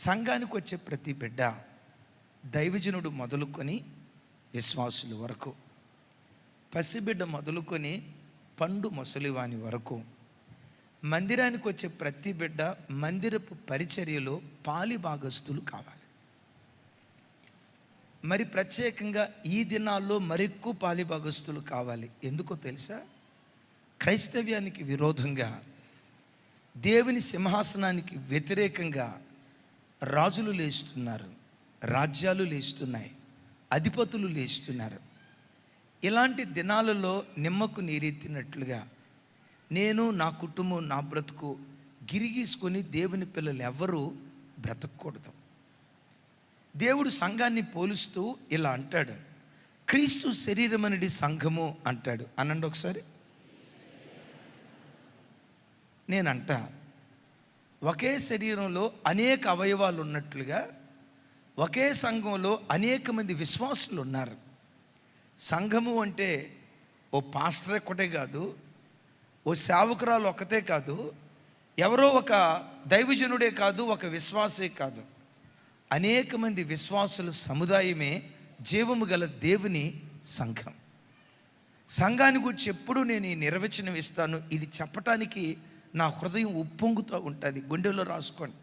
సంఘానికి వచ్చే ప్రతి బిడ్డ దైవజనుడు మొదలుకొని విశ్వాసుల వరకు, పసిబిడ్డ మొదలుకొని పండు ముసలివాని వరకు, మందిరానికి వచ్చే ప్రతి బిడ్డ మందిరపు పరిచర్యలో పాలి భాగస్తులు కావాలి. మరి ప్రత్యేకంగా ఈ దినాల్లో మరెక్కువ పాలి భాగస్తులు కావాలి. ఎందుకో తెలుసా? క్రైస్తవ్యానికి విరోధంగా, దేవుని సింహాసనానికి వ్యతిరేకంగా రాజులు లేస్తున్నారు, రాజ్యాలు లేస్తున్నాయి, అధిపతులు లేస్తున్నారు. ఇలాంటి దినాలలో నిమ్మకు నీరెత్తినట్లుగా నేను, నా కుటుంబం, నా బ్రతుకు గిరిగీసుకొని దేవుని పిల్లలు ఎవరూ బ్రతకూడదు. దేవుడు సంఘాన్ని పోలుస్తూ ఇలా అంటాడు, క్రీస్తు శరీరం అనేది సంఘము అంటాడు. అనండి ఒకసారి. నేనంట ఒకే శరీరంలో అనేక అవయవాలు ఉన్నట్లుగా ఒకే సంఘంలో అనేక మంది విశ్వాసులు ఉన్నారు. సంఘము అంటే ఓ పాస్టర్ ఒక్కటే కాదు, ఓ సేవకురాలు ఒక్కతే కాదు, ఎవరో ఒక దైవజనుడే కాదు, ఒక విశ్వాసే కాదు, అనేక మంది విశ్వాసుల సముదాయమే జీవము గల దేవుని సంఘం. సంఘాన్ని గురించి ఎప్పుడు నేను ఈ నిర్వచనం ఇస్తాను. ఇది చెప్పటానికి నా హృదయం ఉప్పొంగుతూ ఉంటుంది. గుండెలో రాసుకోండి.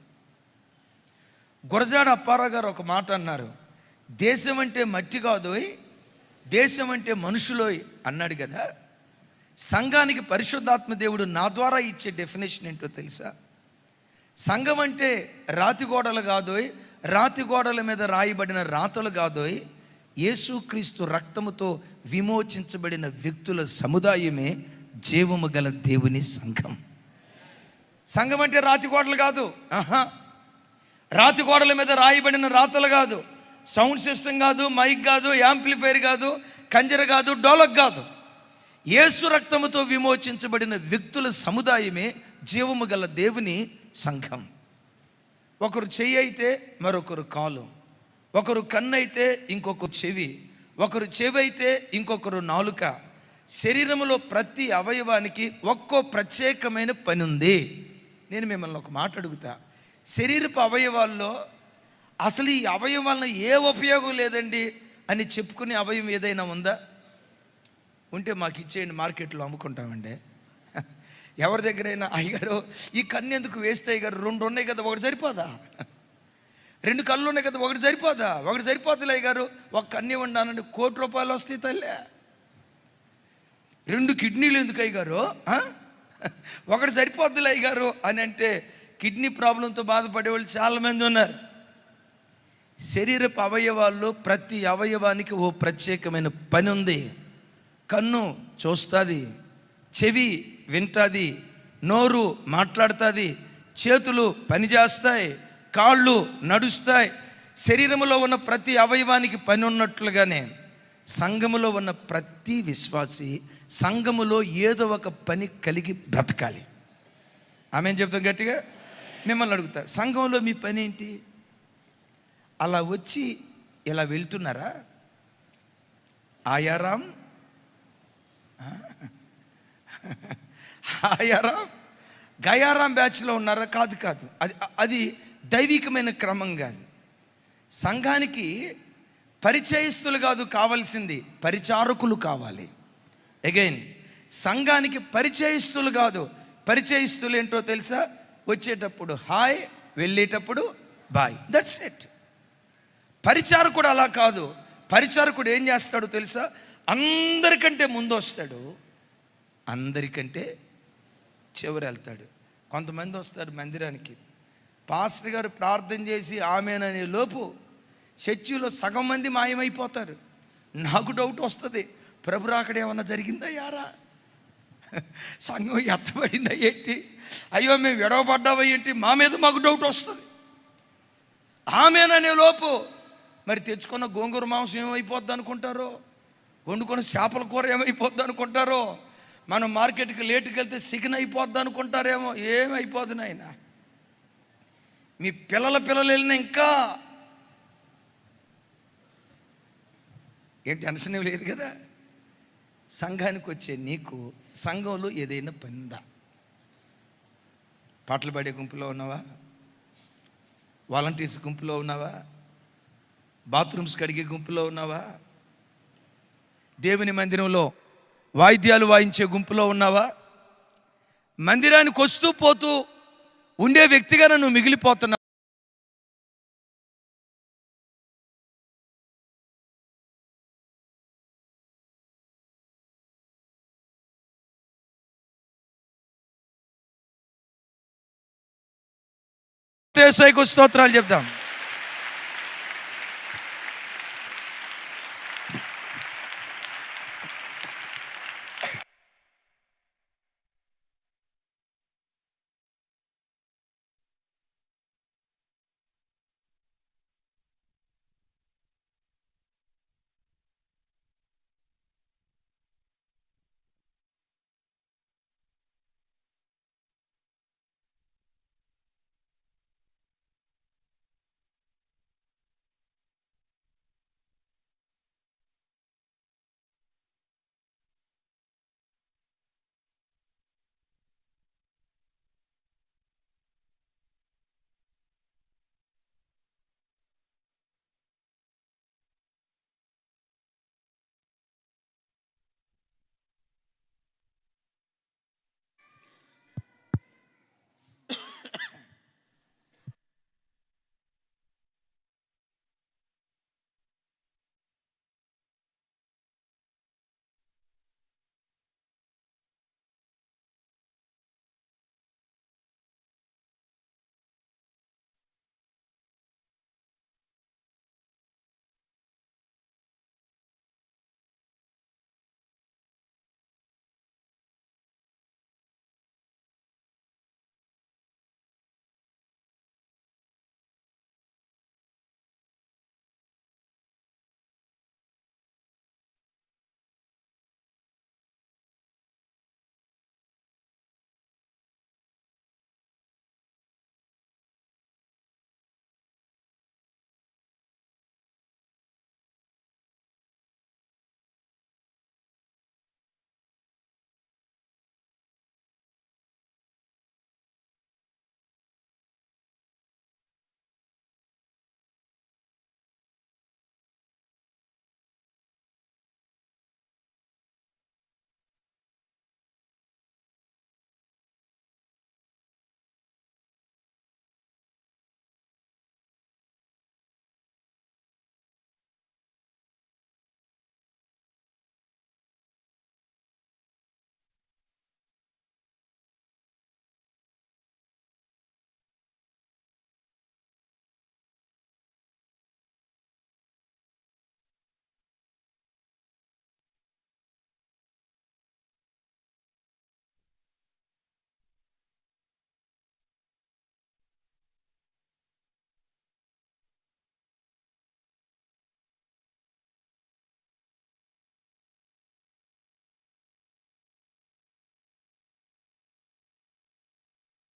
గురజాడ అప్పారావు గారు ఒక మాట అన్నారు, దేశం అంటే మట్టి కాదోయ్, దేశం అంటే మనుషులోయ్ అన్నాడు కదా. సంఘానికి పరిశుద్ధాత్మ దేవుడు నా ద్వారా ఇచ్చే డెఫినేషన్ ఏంటో తెలుసా? సంఘం అంటే రాతి గోడలు కాదోయ్, రాతి గోడల మీద రాయబడిన రాతలు కాదోయ్, యేసుక్రీస్తు రక్తముతో విమోచించబడిన వ్యక్తుల సముదాయమే జీవము గల దేవుని సంఘం. సంఘం అంటే రాతి గోడలు కాదు, రాతి గోడల మీద రాయబడిన రాతలు కాదు, సౌండ్ సిస్టమ్ కాదు, మైక్ కాదు, యాంప్లిఫైర్ కాదు, కంజర కాదు, డోలక్ కాదు. యేసు రక్తముతో విమోచించబడిన వ్యక్తుల సముదాయమే జీవము గల దేవుని సంఘం. ఒకరు చెయ్యి అయితే మరొకరు కాలు, ఒకరు కన్ను అయితే ఇంకొకరు చెవి, ఒకరు చెవి అయితే ఇంకొకరు నాలుక. శరీరంలో ప్రతి అవయవానికి ఒక్కో ప్రత్యేకమైన పని ఉంది. నేను మిమ్మల్ని ఒక మాట అడుగుతా, శరీరపు అవయవాల్లో అసలు ఈ అవయవాలను ఏ ఉపయోగం లేదండి అని చెప్పుకునే అవయవం ఏదైనా ఉందా? ఉంటే మాకు ఇచ్చేయండి, మార్కెట్లో అమ్ముకుంటామండి. ఎవరి దగ్గరైనా అయ్యగారు ఈ కన్ను ఎందుకు వేస్తే అయ్యగారు, 2 ఉన్నాయి కదా, ఒకటి సరిపోదా? 2 కళ్ళు ఉన్నాయి కదా, ఒకటి సరిపోదా? ఒకటి సరిపోతుంది అయ్యగారు, ఒక కన్ను ఇవ్వండి, ₹1,00,00,000 వస్తాయి తల్లే. 2 కిడ్నీలు ఎందుకు అయ్యగారు, ఒకటి సరిపోద్దులే అయ్యగారు అని అంటే కిడ్నీ ప్రాబ్లంతో బాధపడే వాళ్ళు చాలామంది ఉన్నారు. శరీరపు అవయవాల్లో ప్రతి అవయవానికి ఓ ప్రత్యేకమైన పని ఉంది. కన్ను చూస్తుంది, చెవి వింటుంది, నోరు మాట్లాడుతుంది, చేతులు పనిచేస్తాయి, కాళ్ళు నడుస్తాయి. శరీరంలో ఉన్న ప్రతి అవయవానికి పని ఉన్నట్లుగానే సంఘములో ఉన్న ప్రతి విశ్వాసి సంఘములో ఏదో ఒక పని కలిగి బ్రతకాలి. ఆమెను చెప్తాం గట్టిగా. మిమ్మల్ని అడుగుతా, సంఘంలో మీ పని ఏంటి? అలా వచ్చి ఇలా వెళ్తున్నారా? ఆయారాం ఆయారాం గయారాం బ్యాచ్లో ఉన్నారా? కాదు కాదు, అది దైవికమైన క్రమం కాదు. సంఘానికి పరిచయస్తులు కాదు కావాల్సింది, పరిచారకులు కావాలి. అగైన్, సంఘానికి పరిచయస్తులు కాదు, పరిచయస్తులు ఏంటో తెలుసా? వచ్చేటప్పుడు హాయ్, వెళ్ళేటప్పుడు బాయ్, దట్స్ ఇట్. పరిచారకుడు అలా కాదు. పరిచారకుడు ఏం చేస్తాడో తెలుసా? అందరికంటే ముందు వస్తాడు, అందరికంటే చివరి వెళ్తాడు. కొంతమంది వస్తారు మందిరానికి, పాస్టర్ గారు ప్రార్థన చేసి ఆమెననే లోపు చర్చిలో సగం మంది మాయమైపోతారు. నాకు డౌట్ వస్తుంది, ప్రభు రాకడ ఏమన్నా జరిగిందా యారా? సంఘం ఎత్తబడిందా ఏంటి? అయ్యో మేము విడవబడ్డావా ఏంటి? మా మీద మాకు డౌట్ వస్తుంది. ఆమెననే లోపు మరి తెచ్చుకున్న గోంగూర మాంసం ఏమైపోద్ది అనుకుంటారో, వండుకున్న చేపల కూర ఏమైపోద్ది అనుకుంటారో, మనం మార్కెట్కి లేటుకి వెళ్తే చికెన్ అయిపోద్ది అనుకుంటారేమో. ఏమైపోద్ది నాయన, మీ పిల్లలు వెళ్ళినా ఇంకా ఏం టెన్షన్ ఏం లేదు కదా. సంఘానికి వచ్చే నీకు సంఘంలో ఏదైనా పని ఉందా? పాటలు పాడే గుంపులో ఉన్నావా? వాలంటీర్స్ గుంపులో ఉన్నావా? బాత్రూమ్స్ కడిగే గుంపులో ఉన్నావా? దేవుని మందిరంలో వాయిద్యాలు వాయించే గుంపులో ఉన్నావా? మందిరానికి వస్తూ పోతూ ఉండే వ్యక్తిగా నువ్వు మిగిలిపోతున్నావు. యేసయ్యకు స్తోత్రాలు చెప్దాం.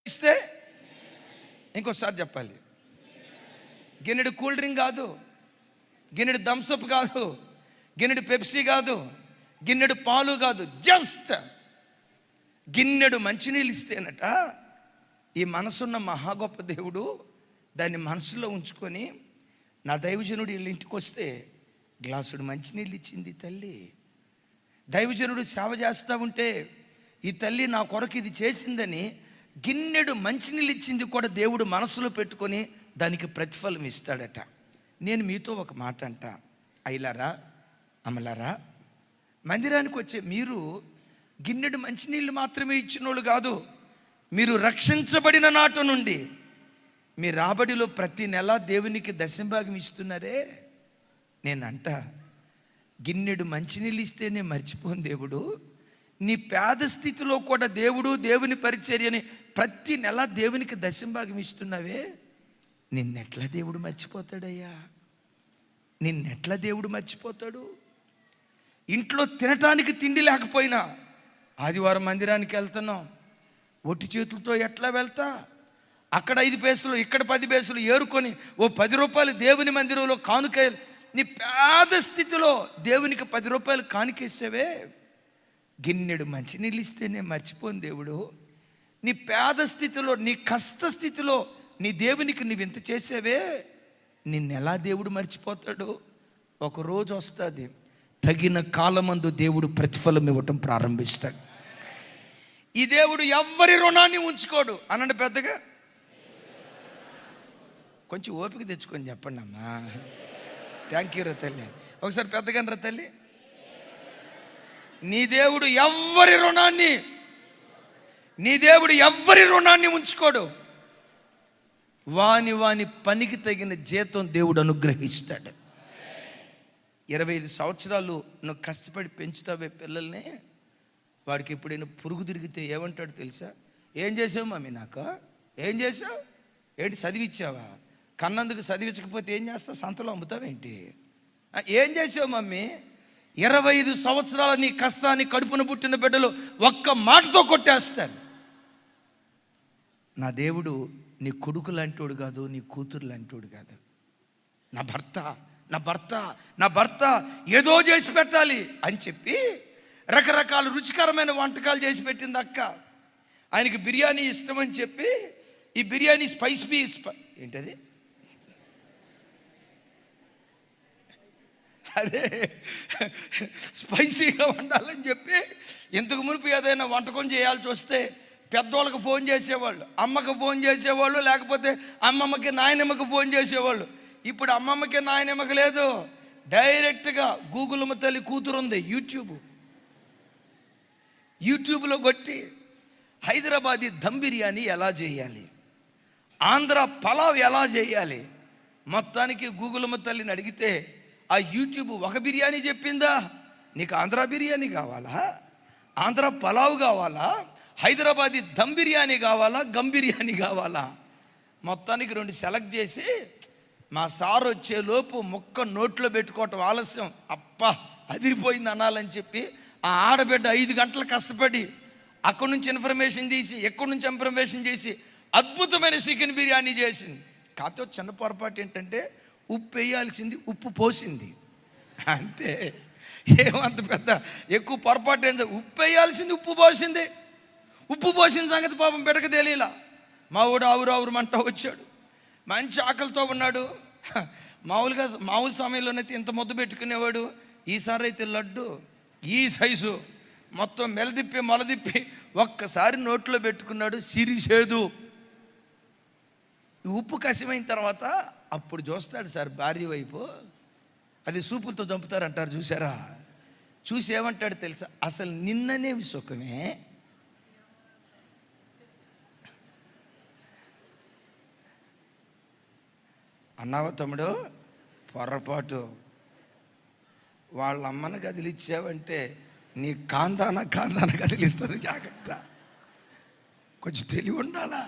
ఇస్తే ఇంకోసారి చెప్పాలి. గిన్నెడు కూల్ డ్రింక్ కాదు, గిన్నెడు థమ్సప్ కాదు, గిన్నెడు పెప్సీ కాదు, గిన్నెడు పాలు కాదు, జస్ట్ గిన్నెడు మంచినీళ్ళు ఇస్తేనట ఈ మనసున్న మహా గొప్ప దేవుడు దాన్ని మనసులో ఉంచుకొని నా దైవజనుడు వీళ్ళ ఇంటికి వస్తే గ్లాసుడు మంచినీళ్ళు ఇచ్చింది తల్లి. దైవజనుడు సేవ చేస్తూ ఉంటే ఈ తల్లి నా కొరకు ఇది చేసిందని గిన్నెడు మంచినీళ్ళు ఇచ్చింది కూడా దేవుడు మనసులో పెట్టుకొని దానికి ప్రతిఫలం ఇస్తాడట. నేను మీతో ఒక మాట అంట, అయ్యలారా అమలారా, మందిరానికి వచ్చే మీరు గిన్నెడు మంచినీళ్ళు మాత్రమే ఇచ్చినోళ్ళు కాదు, మీరు రక్షించబడిన నాటి నుండి మీ రాబడిలో ప్రతి నెల దేవునికి దశంభాగం ఇస్తున్నారే. నేనంట గిన్నెడు మంచినీళ్ళు ఇస్తేనే మర్చిపోను దేవుడు, నీ పేద స్థితిలో కూడా దేవుడు దేవుని పరిచర్యని ప్రతి నెల దేవునికి దశంభాగం ఇస్తున్నావే, నిన్నెట్లా దేవుడు మర్చిపోతాడయ్యా? నిన్నెట్లా దేవుడు మర్చిపోతాడు? ఇంట్లో తినటానికి తిండి లేకపోయినా ఆదివారం మందిరానికి వెళ్తున్నాం, ఒట్టి చేతులతో ఎట్లా వెళ్తా? అక్కడ 5 పైసలు ఇక్కడ 10 పైసలు ఏరుకొని ఓ 10 రూపాయలు దేవుని మందిరంలో కానుక, నీ పేద స్థితిలో దేవునికి 10 రూపాయలు కానుకేసావే, గిన్నెడు మంచినీళ్ళు ఇస్తేనే మర్చిపోను దేవుడు, నీ పేద స్థితిలో నీ కష్ట స్థితిలో నీ దేవునికి నువ్వు ఇంత చేసావే, నిన్నెలా దేవుడు మర్చిపోతాడు? ఒకరోజు వస్తుంది, తగిన కాలమందు దేవుడు ప్రతిఫలం ఇవ్వటం ప్రారంభిస్తాడు. ఈ దేవుడు ఎవ్వరి రుణాన్ని ఉంచుకోడు అనండి పెద్దగా. కొంచెం ఓపిక తెచ్చుకొని చెప్పండి అమ్మా. థ్యాంక్ యూ రా తల్లి. ఒకసారి పెద్దగా రా తల్లి. నీ దేవుడు ఎవ్వరి రుణాన్ని ఉంచుకోడు. వాని పనికి తగిన జీతం దేవుడు అనుగ్రహిస్తాడు. 25 సంవత్సరాలు నువ్వు కష్టపడి పెంచుతావే పిల్లల్ని, వాడికి ఎప్పుడైనా పురుగు తిరిగితే ఏమంటాడు తెలుసా? ఏం చేసావు మమ్మీ, నాకు ఏం చేసావు ఏంటి? చదివిచ్చావా? కన్నందుకు చదివించకపోతే ఏం చేస్తావు? సంతలో అమ్ముతావేంటి? ఏం చేసావు మమ్మీ? 25 సంవత్సరాల నీ కష్టాన్ని కడుపున పుట్టిన బిడ్డలు ఒక్క మాటతో కొట్టేస్తాడు. నా దేవుడు నీ కొడుకు లాంటోడు కాదు, నీ కూతురు లాంటోడు కాదు. నా భర్త ఏదో చేసి పెట్టాలి అని చెప్పి రకరకాల రుచికరమైన వంటకాలు చేసి పెట్టింది అక్క. ఆయనకి బిర్యానీ ఇష్టం అని చెప్పి ఈ బిర్యానీ ఏంటది, అదే స్పైసీగా వండాలని చెప్పి ఇంతకు మునుపు ఏదైనా వంటకం చేయాల్సి వస్తే పెద్దోళ్ళకి ఫోన్ చేసేవాళ్ళు, అమ్మకి ఫోన్ చేసేవాళ్ళు, లేకపోతే అమ్మమ్మకి నాయనమ్మకి ఫోన్ చేసేవాళ్ళు. ఇప్పుడు అమ్మమ్మకి నాయనమ్మకి లేదు, డైరెక్ట్గా గూగుల్ తల్లి కూతురు ఉంది, యూట్యూబ్లో కొట్టి హైదరాబాదీ దమ్ బిర్యానీ ఎలా చేయాలి, ఆంధ్ర పలావ్ ఎలా చేయాలి, మొత్తానికి గూగుల్ తల్లిని అడిగితే ఆ యూట్యూబ్ ఒక బిర్యానీ చెప్పిందా? నీకు ఆంధ్ర బిర్యానీ కావాలా, ఆంధ్ర పలావ్ కావాలా, హైదరాబాదీ దమ్ బిర్యానీ కావాలా, గమ్ బిర్యానీ కావాలా? మొత్తానికి 2 సెలెక్ట్ చేసి మా సార్ వచ్చేలోపు ముక్క నోట్లో పెట్టుకోవటం ఆలస్యం, అదిరిపోయింది అనాలని చెప్పి ఆ ఆడబిడ్డ 5 గంటలు కష్టపడి అక్కడి నుంచి ఇన్ఫర్మేషన్ తీసి ఎక్కడి నుంచి ఇన్ఫర్మేషన్ చేసి అద్భుతమైన చికెన్ బిర్యానీ చేసింది. కాకపోతే చిన్న పొరపాటు ఏంటంటే ఉప్పు వేయాల్సింది ఉప్పు పోసింది, అంతే. ఏమంత పెద్ద ఎక్కువ పొరపాటు ఏంటంటే ఉప్పు వేయాల్సింది ఉప్పు పోసింది. ఉప్పు పోసిన సంగతి పాపం బిడ్డకు తెలియలా. మా ఊడు ఆవురు మంట వచ్చాడు, మంచి ఆకలితో ఉన్నాడు. మామూలు సమయంలోనైతే ఇంత ముద్ద పెట్టుకునేవాడు, ఈసారి అయితే లడ్డు ఈ సైజు మొత్తం మొలదిప్పి ఒక్కసారి నోట్లో పెట్టుకున్నాడు, సిరిసేదు. ఉప్పు కసిమైన తర్వాత అప్పుడు చూస్తాడు సార్ భార్య వైపు, అది సూపులతో చంపుతారంటారు చూసారా? చూసి ఏమంటాడు తెలుసా? అసలు నిన్ననేవి సుఖమే, అన్నావా తమ్ముడు? పొరపాటు. వాళ్ళ అమ్మను కదిలిచ్చావంటే నీ కాందాన కదిలిస్తుంది, జాగ్రత్త. కొంచెం తెలివి ఉండాలా.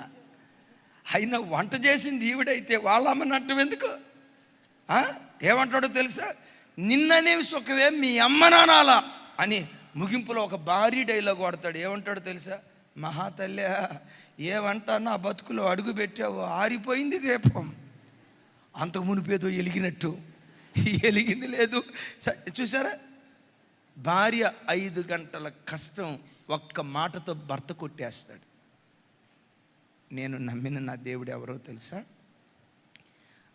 అయినా వంట చేసింది ఈవిడైతే వాళ్ళ అమ్మని అంటాం ఎందుకు? ఏమంటాడో తెలుసా? నిన్ననేవి సుఖమే మీ అమ్మ నానాలా అని ముగింపులో ఒక భారీ డైలాగ్ వాడతాడు. ఏమంటాడో తెలుసా? మహాతల్లి ఏమంటా నా బతుకులో అడుగు పెట్టావు, ఆరిపోయింది దీపం. అంతకు మునిపేదో ఎలిగినట్టు ఎలిగింది లేదు. చూసారా? భార్య 5 గంటల కష్టం ఒక్క మాటతో భర్త కొట్టేస్తాడు. నేను నమ్మిన నా దేవుడు ఎవరో తెలుసా?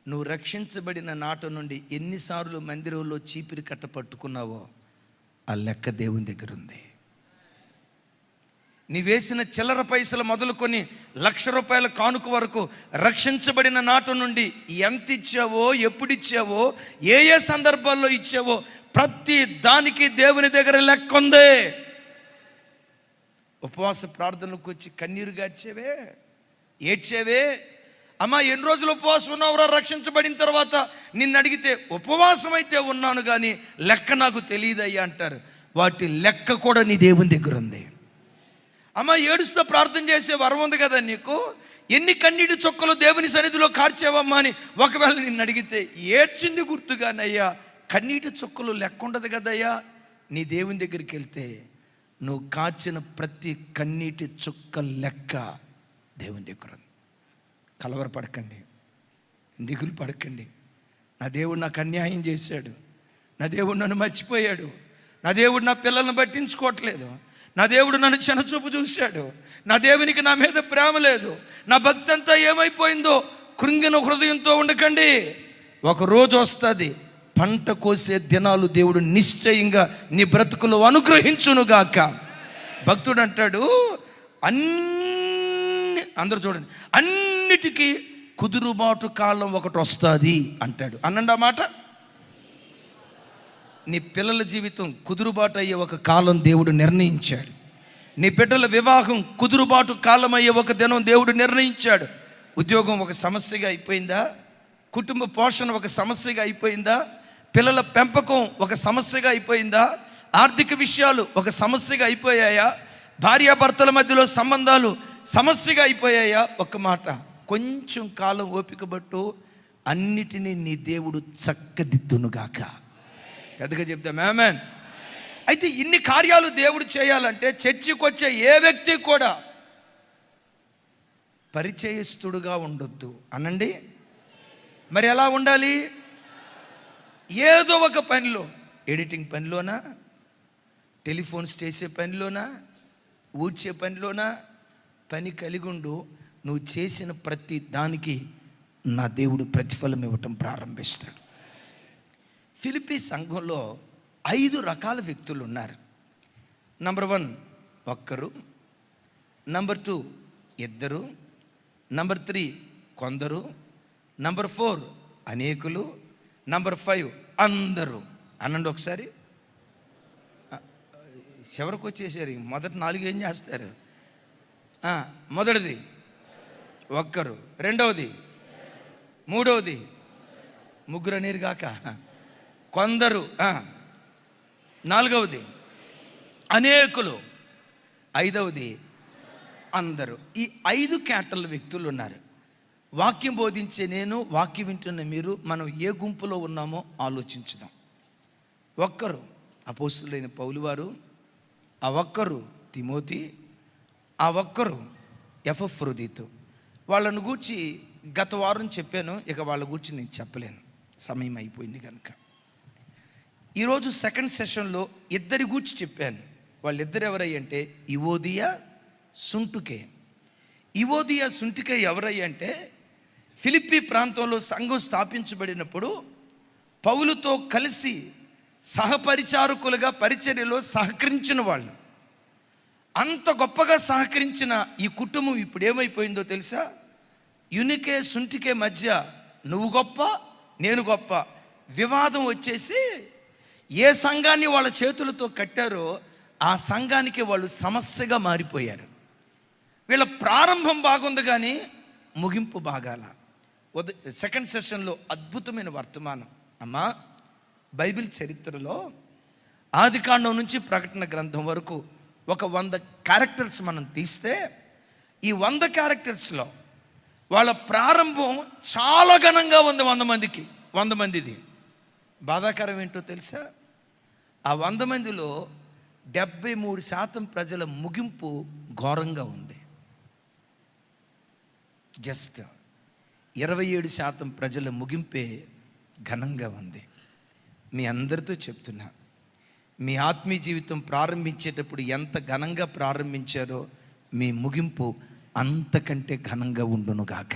నువ్వు రక్షించబడిన నాట నుండి ఎన్నిసార్లు మందిరంలో చీపిరి కట్ట పట్టుకున్నావో ఆ లెక్క దేవుని దగ్గర ఉంది. నీ వేసిన చిల్లర పైసలు మొదలుకొని ₹1,00,000 కానుక వరకు రక్షించబడిన నాట నుండి ఎంత ఇచ్చావో, ఎప్పుడు ఇచ్చావో, ఏ సందర్భాల్లో ఇచ్చావో ప్రతి దానికి దేవుని దగ్గర లెక్క ఉంది. ఉపవాస ప్రార్థనలకు వచ్చి కన్నీరు గార్చేవే, ఏడ్చేవే, అమ్మా ఎన్ని రోజులు ఉపవాసం ఉన్నావురా రక్షించబడిన తర్వాత? నిన్ను అడిగితే ఉపవాసం అయితే ఉన్నాను కానీ లెక్క నాకు తెలియదయ్యా అంటారు. వాటి లెక్క కూడా నీ దేవుని దగ్గర ఉంది. అమ్మ ఏడుస్తూ ప్రార్థన చేసే వరం ఉంది కదా నీకు, ఎన్ని కన్నీటి చుక్కలు దేవుని సన్నిధిలో కార్చేవమ్మా అని ఒకవేళ నిన్ను అడిగితే ఏడ్చింది గుర్తుగానయ్యా, కన్నీటి చుక్కలు లెక్క ఉండదు కదయ్యా. నీ దేవుని దగ్గరికి వెళ్తే నువ్వు కార్చిన ప్రతి కన్నీటి చుక్క లెక్క దేవుని దగ్గర. కలవరపడకండి, దిగులు పడకండి. నా దేవుడు నాకు అన్యాయం చేశాడు, నా దేవుడు నన్ను మర్చిపోయాడు, నా దేవుడు నా పిల్లల్ని పట్టించుకోవట్లేదు, నా దేవుడు నన్ను చిన్నచూపు చూశాడు, నా దేవునికి నా మీద ప్రేమ లేదు, నా భక్తి అంతా ఏమైపోయిందో కృంగిన హృదయంతో ఉండకండి. ఒక రోజు వస్తుంది, పంట కోసే దినాలు దేవుడు నిశ్చయంగా నీ బ్రతుకులు అనుగ్రహించునుగాక. భక్తుడు అంటాడు, అందరూ చూడండి, అన్నిటికీ కుదురుబాటు కాలం ఒకటి వస్తుంది అంటాడు. అనండి ఆ మాట. నీ పిల్లల జీవితం కుదురుబాటు అయ్యే ఒక కాలం దేవుడు నిర్ణయించాడు. నీ బిడ్డల వివాహం కుదురుబాటు కాలం అయ్యే ఒక దినం దేవుడు నిర్ణయించాడు. ఉద్యోగం ఒక సమస్యగా అయిపోయిందా? కుటుంబ పోషణ ఒక సమస్యగా అయిపోయిందా? పిల్లల పెంపకం ఒక సమస్యగా అయిపోయిందా? ఆర్థిక విషయాలు ఒక సమస్యగా అయిపోయాయా? భార్యాభర్తల మధ్యలో సంబంధాలు సమస్యగా అయిపోయాయా? ఒక్క మాట, కొంచెం కాలం ఓపిక పట్టు, అన్నిటినీ నీ దేవుడు చక్కదిద్దునుగాక. పెద్దగా చెప్తాం ఆమేన్. అయితే ఇన్ని కార్యాలు దేవుడు చేయాలంటే చర్చికి వచ్చే ఏ వ్యక్తి కూడా పరిచయస్తుడుగా ఉండొద్దు అనండి. మరి ఎలా ఉండాలి? ఏదో ఒక పనిలో, ఎడిటింగ్ పనిలోనా, టెలిఫోన్స్ చేసే పనిలోనా, ఊడ్చే పనిలోనా పని కలిగి ఉండు. నువ్వు చేసిన ప్రతి దానికి నా దేవుడు ప్రతిఫలం ఇవ్వటం ప్రారంభిస్తాడు. ఫిలిప్పీ సంఘంలో 5 రకాల వ్యక్తులు ఉన్నారు. నంబర్ 1 ఒక్కరు, నంబర్ 2 ఇద్దరు, నంబర్ 3 కొందరు, నంబర్ 4 అనేకులు, నంబర్ 5 అందరూ. అనండి ఒకసారి. చివరికి వచ్చేసారు. మొదటి 4 ఏం చేస్తారు? మొదటిది ఒక్కరు, రెండవది, మూడవది, ముగ్గురు అనేరు కాక కొందరు, నాలుగవది అనేకులు, ఐదవది అందరూ. ఈ 5 కేటల వ్యక్తులు ఉన్నారు. వాక్యం బోధించే నేను, వాక్యం వింటున్న మీరు, మనం ఏ గుంపులో ఉన్నామో ఆలోచించుదాం. ఒక్కరు అపోస్తులైన పౌలు వారు, ఆ ఒక్కరు తిమోతి, ఆ ఒక్కరు ఎపఫ్రోదితు. వాళ్ళను గూర్చి గత వారం చెప్పాను, ఇక వాళ్ళ గురించి నేను చెప్పలేను, సమయం అయిపోయింది కనుక. ఈరోజు సెకండ్ సెషన్లో ఇద్దరి గూర్చి చెప్పాను. వాళ్ళిద్దరు ఎవరయ్యంటే యువోదియా, సుంటుకే. యువోదియా, సుంటుకే ఎవరయ్యంటే ఫిలిప్పీ ప్రాంతంలో సంఘం స్థాపించబడినప్పుడు పౌలుతో కలిసి సహపరిచారకులుగా పరిచర్యలో సహకరించిన వాళ్ళు. అంత గొప్పగా సహకరించిన ఈ కుటుంబం ఇప్పుడు ఏమైపోయిందో తెలుసా? యునికే సుంటికే మధ్య నువ్వు గొప్ప, నేను గొప్ప వివాదం వచ్చేసి ఏ సంఘాన్ని వాళ్ళ చేతులతో కట్టారో ఆ సంఘానికి వాళ్ళు సమస్యగా మారిపోయారు. వీళ్ళ ప్రారంభం బాగుంది కానీ ముగింపు బాగాల. సెకండ్ సెషన్లో అద్భుతమైన వర్తమానం. అమ్మా, బైబిల్ చరిత్రలో ఆదికాండం నుంచి ప్రకటన గ్రంథం వరకు ఒక 100 క్యారెక్టర్స్ మనం తీస్తే ఈ 100 క్యారెక్టర్స్లో వాళ్ళ ప్రారంభం చాలా ఘనంగా ఉంది. 100 మందిది. బాధాకరం ఏంటో తెలుసా? ఆ 100 మందిలో 73% ప్రజల ముగింపు ఘోరంగా ఉంది. జస్ట్ 27% ప్రజల ముగింపే ఘనంగా ఉంది. మీ అందరితో చెప్తున్నా, మీ ఆత్మీయ జీవితం ప్రారంభించేటప్పుడు ఎంత ఘనంగా ప్రారంభించారో మీ ముగింపు అంతకంటే ఘనంగా ఉండునుగాక.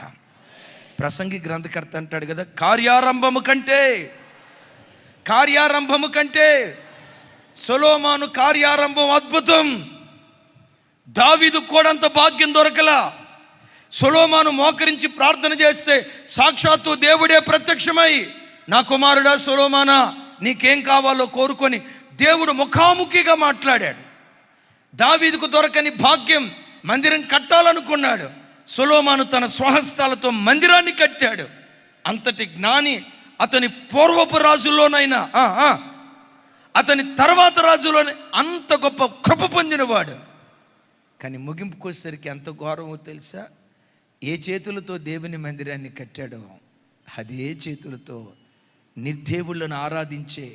ప్రసంగి గ్రంథకర్త అంటాడు కదా, కార్యారంభము కంటే సొలొమోను కార్యారంభం అద్భుతం. దావీదు కూడా అంత భాగ్యం దొరకలా. సొలొమోను మోకరించి ప్రార్థన చేస్తే సాక్షాత్తు దేవుడే ప్రత్యక్షమై, నా కుమారుడా సొలొమోనా, నీకేం కావాలో కోరుకొని దేవుడు ముఖాముఖిగా మాట్లాడాడు. దావీదుకు దొరకని భాగ్యం, మందిరం కట్టాలనుకున్నాడు. సొలొమోను తన స్వహస్తాలతో మందిరాన్ని కట్టాడు. అంతటి జ్ఞాని, అతని పూర్వపు రాజుల్లోనైనా అతని తర్వాత రాజులోనే అంత గొప్ప కృప పొందినవాడు. కానీ ముగింపుకు వచ్చేసరికి ఎంత ఘోరమో తెలుసా? ఏ చేతులతో దేవుని మందిరాన్ని కట్టాడో అదే చేతులతో నిర్దేవులను ఆరాధించే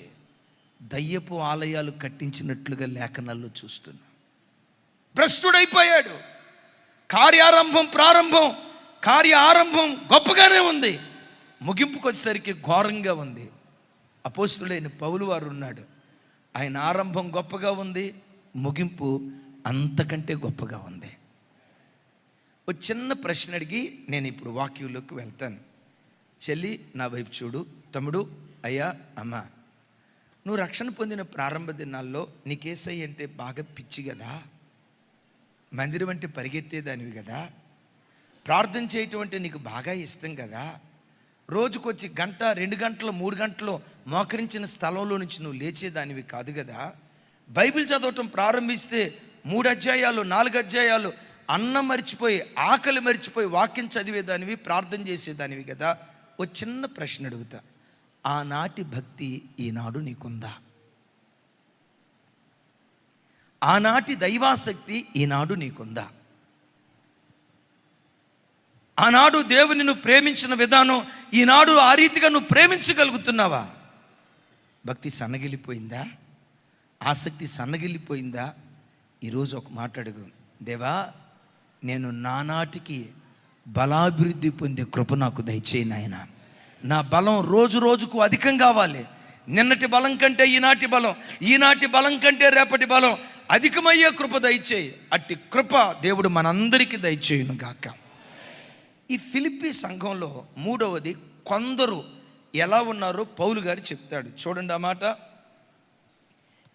దయ్యపు ఆలయాలు కట్టించినట్లుగా లేఖనాల్లో చూస్తున్నా. భ్రష్టుడైపోయాడు. కార్య ఆరంభం గొప్పగానే ఉంది, ముగింపుకు వచ్చేసరికి ఘోరంగా ఉంది. అపోస్తులైన పౌలు వారు ఉన్నాడు. ఆయన ఆరంభం గొప్పగా ఉంది, ముగింపు అంతకంటే గొప్పగా ఉంది. ఒక చిన్న ప్రశ్న అడిగి నేను ఇప్పుడు వాక్యంలోకి వెళ్తాను. చెల్లి నా వైపు చూడు, తమ్ముడు, అయ్యా, అమ్మ, నువ్వు రక్షణ పొందిన ప్రారంభ దినాల్లో నీకేసయ్య అంటే బాగా పిచ్చి కదా, మందిరం అంటే పరిగెత్తేదానివి కదా, ప్రార్థన చేయటం అంటే నీకు బాగా ఇష్టం కదా, రోజుకొచ్చి గంట 2 గంటలు 3 గంటలు మోకరించిన స్థలంలో నుంచి నువ్వు లేచేదానివి కాదు కదా, బైబిల్ చదవటం ప్రారంభిస్తే 3 అధ్యాయాలు 4 అధ్యాయాలు అన్నం మర్చిపోయి ఆకలి మర్చిపోయి వాక్యం చదివేదానివి, ప్రార్థన చేసేదానివి కదా. ఓ చిన్న ప్రశ్న అడుగుతా, ఆనాటి భక్తి ఈనాడు నీకుందా? ఆనాటి దైవాసక్తి ఈనాడు నీకుందా? ఆనాడు దేవుని నువ్వు ప్రేమించిన విధానం ఈనాడు ఆ రీతిగా నువ్వు ప్రేమించగలుగుతున్నావా? భక్తి సన్నగిలిపోయిందా? ఆసక్తి సన్నగిలిపోయిందా? ఈరోజు ఒక మాట అడుగు, దేవా, నేను నానాటికి బలాభివృద్ధి పొందే కృప నాకు దయచేయి నాయన. నా బలం రోజు రోజుకు అధికం కావాలి. నిన్నటి బలం కంటే ఈనాటి బలం, ఈనాటి బలం కంటే రేపటి బలం అధికమయ్యే కృప దయచేయి. అట్టి కృప దేవుడు మనందరికీ దయచేయును గాక. ఈ ఫిలిప్పీ సంఘంలో 3వది కొందరు ఎలా ఉన్నారో పౌలు గారు చెప్తాడు. చూడండి ఆ మాట.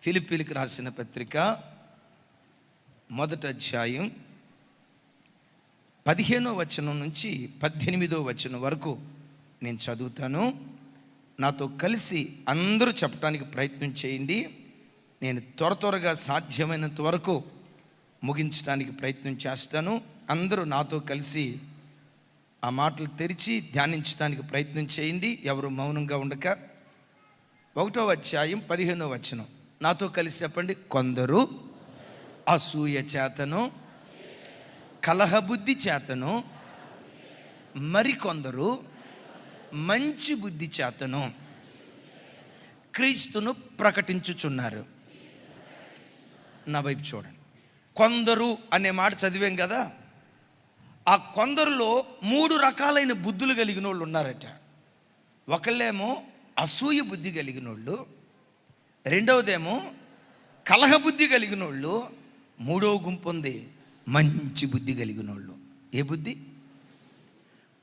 ఫిలిప్పీలకు రాసిన పత్రిక 1వ అధ్యాయం 15వ వచనం నుంచి 18వ వచనం వరకు నేను చదువుతాను. నాతో కలిసి అందరూ చెప్పడానికి ప్రయత్నం చేయండి. నేను త్వరగా సాధ్యమైనంత వరకు ముగించడానికి ప్రయత్నం చేస్తాను. అందరూ నాతో కలిసి ఆ మాటలు తెరిచి ధ్యానించడానికి ప్రయత్నం చేయండి, ఎవరు మౌనంగా ఉండక. 1వ అధ్యాయం 15వ వచనం నాతో కలిసి చెప్పండి. కొందరు అసూయ చేతను, కలహబుద్ధి చేతను, మరికొందరు మంచి బుద్ధి చేతను క్రీస్తును ప్రకటించుచున్నారు. నా వైపు చూడండి. కొందరు అనే మాట చదివాం కదా. ఆ కొందరులో 3 రకాలైన బుద్ధులు కలిగిన వాళ్ళు ఉన్నారట. ఒకళ్ళేమో అసూయ బుద్ధి కలిగిన వాళ్ళు, రెండవదేమో కలహ బుద్ధి కలిగిన వాళ్ళు, 3వ గుంపు ఉంది మంచి బుద్ధి కలిగిన వాళ్ళు. ఏ బుద్ధి?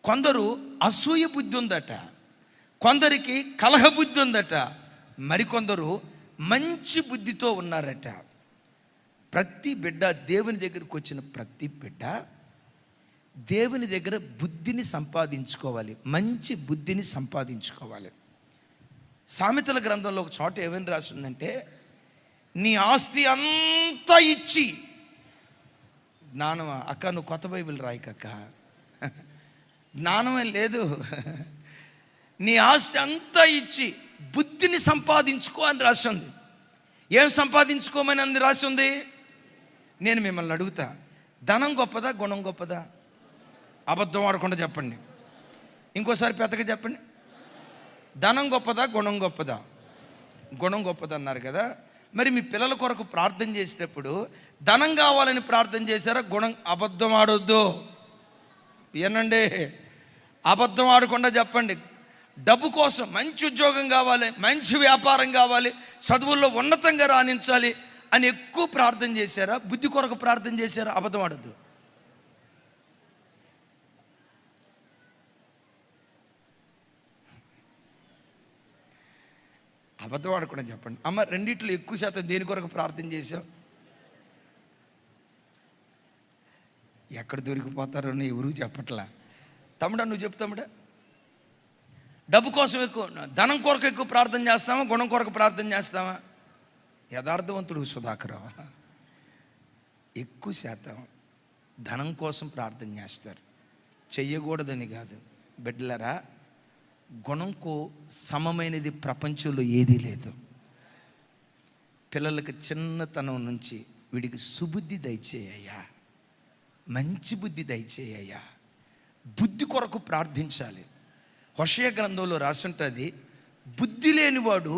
కొందరు అసూయ బుద్ధి ఉందట, కొందరికి కలహ బుద్ధి ఉందట, మరికొందరు మంచి బుద్ధితో ఉన్నారట. ప్రతి బిడ్డ, దేవుని దగ్గరికి వచ్చిన ప్రతి బిడ్డ దేవుని దగ్గర బుద్ధిని సంపాదించుకోవాలి, మంచి బుద్ధిని సంపాదించుకోవాలి. సామెతల గ్రంథంలో ఒక చోట ఏమని రాసిందంటే, నీ ఆస్తి అంతా ఇచ్చి జ్ఞానం. అక్క, నువ్వు కొత్త బైబిల్ రాయికక్క, జ్ఞానమే లేదు. నీ ఆస్తి అంతా ఇచ్చి బుద్ధిని సంపాదించుకో అని రాసింది. ఏం సంపాదించుకోమని అంది రాసింది? నేను మిమ్మల్ని అడుగుతా, ధనం గొప్పదా, గుణం గొప్పదా? అబద్ధం ఆడకుండా చెప్పండి. ఇంకోసారి పెద్దగా చెప్పండి. ధనం గొప్పదా, గుణం గొప్పదా? గుణం గొప్పదా అన్నారు కదా. మరి మీ పిల్లల కొరకు ప్రార్థన చేసేటప్పుడు ధనం కావాలని ప్రార్థన చేశారా? గుణం? అబద్ధం ఆడొద్దు, ఏనండి, అబద్ధం ఆడకుండా చెప్పండి. డబ్బు కోసం మంచి ఉద్యోగం కావాలి, మంచి వ్యాపారం కావాలి, చదువుల్లో ఉన్నతంగా రాణించాలి అని ఎక్కువ ప్రార్థన చేశారా? బుద్ధి కొరకు ప్రార్థన చేశారా? అబద్ధం ఆడొద్దు. అబద్ధం ఆడకుండా చెప్పండి. అమ్మ, రెండిట్లో ఎక్కువ శాతం దేని కొరకు ప్రార్థన చేశావు? ఎక్కడ దొరికిపోతారో ఎవరు చెప్పట్లా. తమ్ముడా, నువ్వు చెప్పు తమ్ముడా. డబ్బు కోసం ఎక్కువ, ధనం కొరకు ఎక్కువ ప్రార్థన చేస్తావా, గుణం కొరకు ప్రార్థన చేస్తావా? యథార్థవంతుడు సుధాకరావు ఎక్కువ శాతం ధనం కోసం ప్రార్థన చేస్తారు. చెయ్యకూడదని కాదు బిడ్డలరా, గుణంకు సమమైనది ప్రపంచంలో ఏదీ లేదు. పిల్లలకు చిన్నతనం నుంచి వీడికి సుబుద్ధి దయచేయ్యా, మంచి బుద్ధి దయచేయ్యా, బుద్ధి కొరకు ప్రార్థించాలి. హోషేయ గ్రంథంలో రాసి ఉంటుంది, బుద్ధి లేనివాడు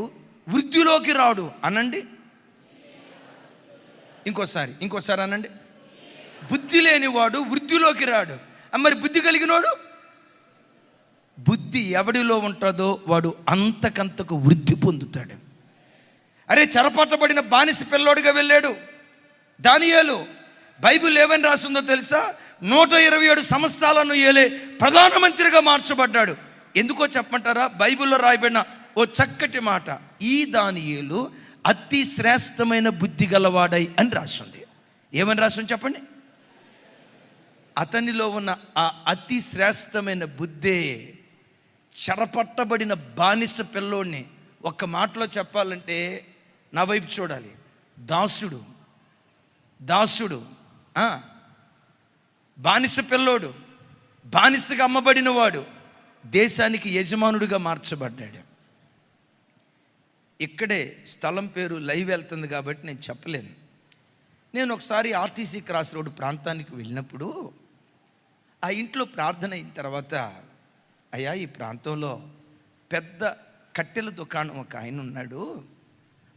వృద్ధిలోకి రాడు అనండి. ఇంకోసారి అనండి. బుద్ధి లేనివాడు వృద్ధిలోకి రాడు. మరి బుద్ధి కలిగినవాడు, బుద్ధి ఎవడిలో ఉంటుందో వాడు అంతకంతకు వృద్ధి పొందుతాడు. అరే, చెరపట్టబడిన బానిస పిల్లోడిగా వెళ్ళాడు, దానియేలు బైబిల్ ఏమని రాసిందో తెలుసా? 127 సంవత్సరాలను ఏలే ప్రధానమంత్రిగా మార్చబడ్డాడు. ఎందుకో చెప్పమంటారా? బైబిల్లో రాయబడిన ఓ చక్కటి మాట, ఈ దానియేలు అతి శ్రేష్టమైన బుద్ధి గలవాడై అని రాసింది. ఏమని రాసింది చెప్పండి? అతనిలో ఉన్న ఆ అతి శ్రేష్టమైన బుద్ధే చెరపట్టబడిన బానిస పిల్లోడిని, ఒక్క మాటలో చెప్పాలంటే నా వైపు చూడాలి, దాసుడు బానిస పిల్లోడు, బానిసగా అమ్మబడిన వాడు దేశానికి యజమానుడిగా మార్చబడ్డాడు. ఇక్కడే స్థలం పేరు లైవ్ వెళ్తుంది కాబట్టి నేను చెప్పలేను. నేను ఒకసారి ఆర్టీసీ క్రాస్ రోడ్ ప్రాంతానికి వెళ్ళినప్పుడు ఆ ఇంట్లో ప్రార్థన అయిన తర్వాత, అయ్యా ఈ ప్రాంతంలో పెద్ద కట్టెల దుకాణం ఒక ఆయన ఉన్నాడు,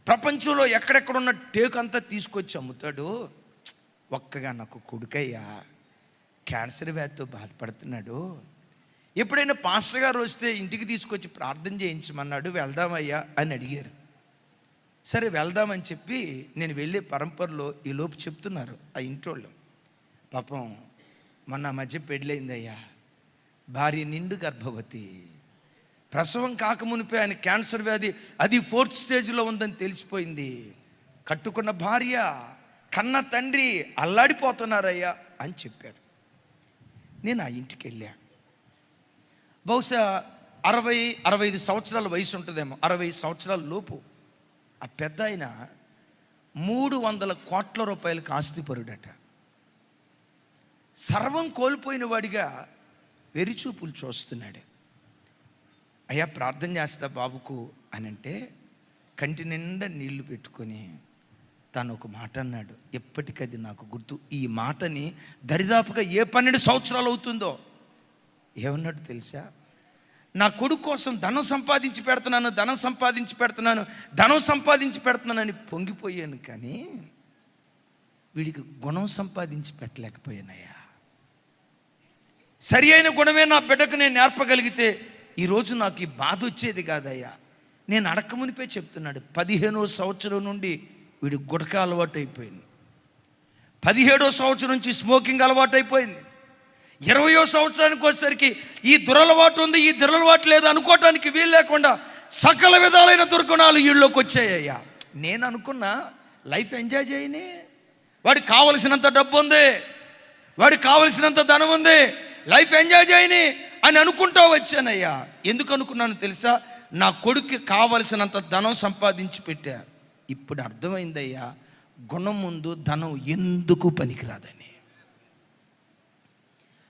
ప్రపంచంలో ఎక్కడెక్కడున్న టేకు అంతా తీసుకొచ్చి అమ్ముతాడు, ఒక్కగా నాకు కొడుకయ్యా క్యాన్సర్ వ్యాధితో బాధపడుతున్నాడు, ఎప్పుడైనా పాస్టర్ గారు వస్తే ఇంటికి తీసుకొచ్చి ప్రార్థన చేయించమన్నాడు, వెళ్దామయ్యా అని అడిగారు. సరే వెళ్దామని చెప్పి నేను వెళ్ళే పరంపరలో ఈలోపు చెప్తున్నారు ఆ ఇంటోళ్ళు, పాపం మొన్న మధ్య పెళ్ళయిందయ్యా, భార్య నిండు గర్భవతి, ప్రసవం కాకమునిపై ఆయన క్యాన్సర్ వ్యాధి అది 4th స్టేజ్లో ఉందని తెలిసిపోయింది, కట్టుకున్న భార్య కన్న తండ్రి అల్లాడిపోతున్నారయ్యా అని చెప్పారు. నేను ఆ ఇంటికి వెళ్ళా. బహుశా 60-65 సంవత్సరాల వయసు ఉంటుందేమో, 60 సంవత్సరాల లోపు. ఆ పెద్ద ఆయన 300 కోట్ల రూపాయలకు ఆస్తిపరుడట. సర్వం కోల్పోయిన వాడిగా వెరిచూపులు చూస్తున్నాడు. అయ్యా ప్రార్థన చేస్తా బాబుకు అని అంటే కంటి నిండా నీళ్లు పెట్టుకొని తాను ఒక మాట అన్నాడు, ఎప్పటికది నాకు గుర్తు. ఈ మాటని దరిదాపుగా 12 సంవత్సరాలు అవుతుందో. ఏమన్నాడు తెలుసా? నా కొడుకు కోసం ధనం సంపాదించి పెడుతున్నానని పొంగిపోయాను, కానీ వీడికి గుణం సంపాదించి పెట్టలేకపోయానయ్యా. సరి అయిన గుణమే నా బిడ్డకు నేను నేర్పగలిగితే ఈరోజు నాకు ఈ బాధ వచ్చేది కాదయ్యా. నేను అడక్కమునిపే చెప్తున్నాడు, 15వ సంవత్సరం నుండి వీడి గుటక అలవాటు అయిపోయింది, 17వ సంవత్సరం నుంచి స్మోకింగ్ అలవాటు అయిపోయింది, 20వ సంవత్సరానికి వచ్చేసరికి ఈ దురలవాటు ఉంది, ఈ దురలవాటు లేదు అనుకోవటానికి వీలు లేకుండా సకల విధాలైన దుర్గుణాలు వీళ్ళలోకి వచ్చాయ్యా. నేను అనుకున్నా లైఫ్ ఎంజాయ్ చేయని, వాడికి కావలసినంత డబ్బు ఉంది, వాడికి కావలసినంత ధనం ఉంది, లైఫ్ ఎంజాయ్ చేయని అని అనుకుంటూ వచ్చానయ్యా. ఎందుకు అనుకున్నాను తెలుసా? నా కొడుక్కి కావలసినంత ధనం సంపాదించి పెట్టా. ఇప్పుడు అర్థమైందయ్యా, గుణం ముందు ధనం ఎందుకు పనికిరాదని.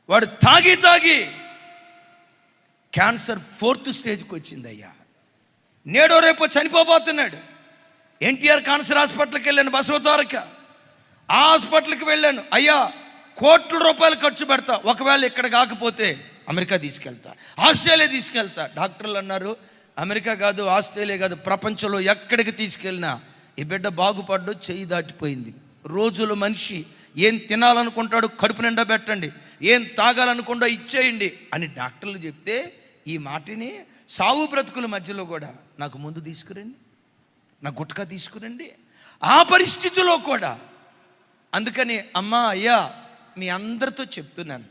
వాడు తాగి క్యాన్సర్ 4th స్టేజ్కి వచ్చిందయ్యా. నేడో రేపో చనిపోబోతున్నాడు. ఎన్టీఆర్ క్యాన్సర్ హాస్పిటల్కి వెళ్ళాను, బసవతారక ఆ హాస్పిటల్కి వెళ్ళాను. అయ్యా కోట్ల రూపాయలు ఖర్చు పెడతా, ఒకవేళ ఇక్కడ కాకపోతే అమెరికా తీసుకెళ్తా, ఆస్ట్రేలియా తీసుకెళ్తా. డాక్టర్లు అన్నారు, అమెరికా కాదు, ఆస్ట్రేలియా కాదు, ప్రపంచంలో ఎక్కడికి తీసుకెళ్ళినా ఈ బిడ్డ బాగుపడ్డు, చెయ్యి దాటిపోయింది. రోజులు మనిషి ఏం తినాలనుకుంటాడు కడుపు నిండా పెట్టండి, ఏం తాగాలనుకుంటా ఇచ్చేయండి అని డాక్టర్లు చెప్తే ఈ మాటని సావు బ్రతుకుల మధ్యలో కూడా నాకు ముందు తీసుకురండి, నా గుట్కా తీసుకురండి, ఆ పరిస్థితిలో కూడా. అందుకని అమ్మా అయ్యా మీ అందరితో చెప్తున్నాను,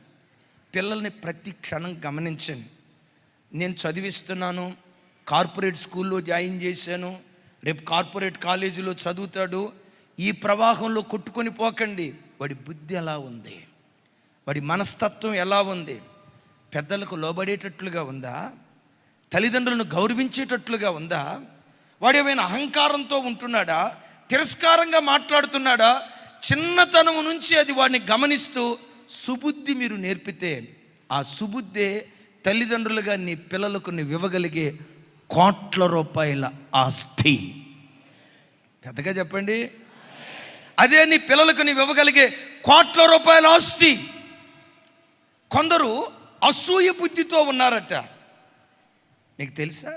పిల్లల్ని ప్రతి క్షణం గమనించండి. నేను చదివిస్తున్నాను, కార్పొరేట్ స్కూల్లో జాయిన్ చేశాను, రేపు కార్పొరేట్ కాలేజీలో చదువుతాడు. ఈ ప్రవాహంలో కొట్టుకొని పోకండి. వాడి బుద్ధి ఎలా ఉంది, వాడి మనస్తత్వం ఎలా ఉంది, పెద్దలకు లోబడేటట్లుగా ఉందా, తల్లిదండ్రులను గౌరవించేటట్లుగా ఉందా, వాడు ఏమైనా అహంకారంతో ఉంటున్నాడా, తిరస్కారంగా మాట్లాడుతున్నాడా? చిన్నతనం నుంచి అది వాడిని గమనిస్తూ సుబుద్ధి మీరు నేర్పితే ఆ సుబుద్ధే తల్లిదండ్రులుగా నీ పిల్లలకు నువ్వు ఇవ్వగలిగే కోట్ల రూపాయల ఆస్తి. పెద్దగా చెప్పండి. అదే నీ పిల్లలకు నీవు ఇవ్వగలిగే కోట్ల రూపాయల ఆస్తి. కొందరు అసూయ బుద్ధితో ఉన్నారట. మీకు తెలుసా?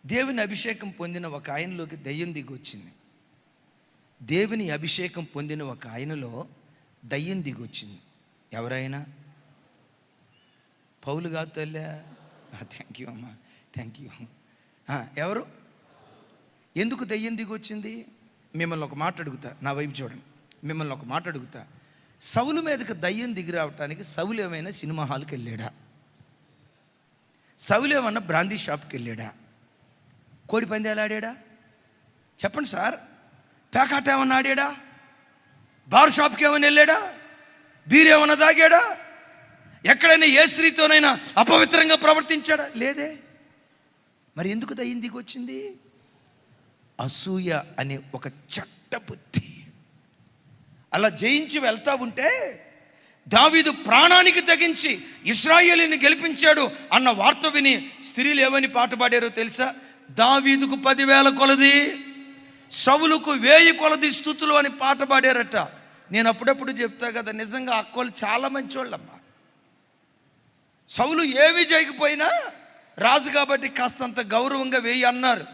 దేవుని అభిషేకం పొందిన ఒక ఆయనలోకి దయ్యం దిగి వచ్చింది. దేవుని అభిషేకం పొందిన ఒక ఆయనలో దయ్యం దిగి వచ్చింది. ఎవరైనా? పౌలు కాదు తల్లా. థ్యాంక్ యూ అమ్మా, థ్యాంక్ యూ. ఎవరు? ఎందుకు దయ్యం దిగి వచ్చింది? మిమ్మల్ని ఒక మాట అడుగుతా, నా వైపు చూడండి. మిమ్మల్ని ఒక మాట అడుగుతా, సౌలు మీదకి దయ్యం దిగి రావటానికి సౌలు ఏమైనా సినిమా హాల్కి వెళ్ళాడా? సౌలు ఏమన్నా బ్రాందీ షాప్కి వెళ్ళాడా? కోడి పందాలు ఆడాడా? చెప్పండి సార్. పేకాట ఏమన్నా ఆడాడా? బార్ షాప్కి ఏమైనా వెళ్ళాడా? బీర్ ఏమన్నా తాగాడా? ఎక్కడైనా ఏ స్త్రీతోనైనా అపవిత్రంగా ప్రవర్తించాడా? లేదే. మరి ఎందుకు దయ్యం దిగి వచ్చింది? అసూయ అనే ఒక చట్టబుద్ధి. అలా జయించి వెళ్తా ఉంటే దావీదు ప్రాణానికి తెగించి ఇశ్రాయేలుని గెలిపించాడు అన్న వార్త విని స్త్రీలు ఏమని పాట పాడారో తెలుసా? దావీదుకు 10,000 కొలది, సౌలుకు 1000 కొలది స్తుతులు అని పాట పాడారట. నేను అప్పుడప్పుడు చెప్తా కదా, నిజంగా అక్కలు చాలా మంచివాళ్ళమ్మా. సౌలు ఏమి చేయకపోయినా రాజు కాబట్టి కాస్తంత గౌరవంగా 1000 అన్నారు.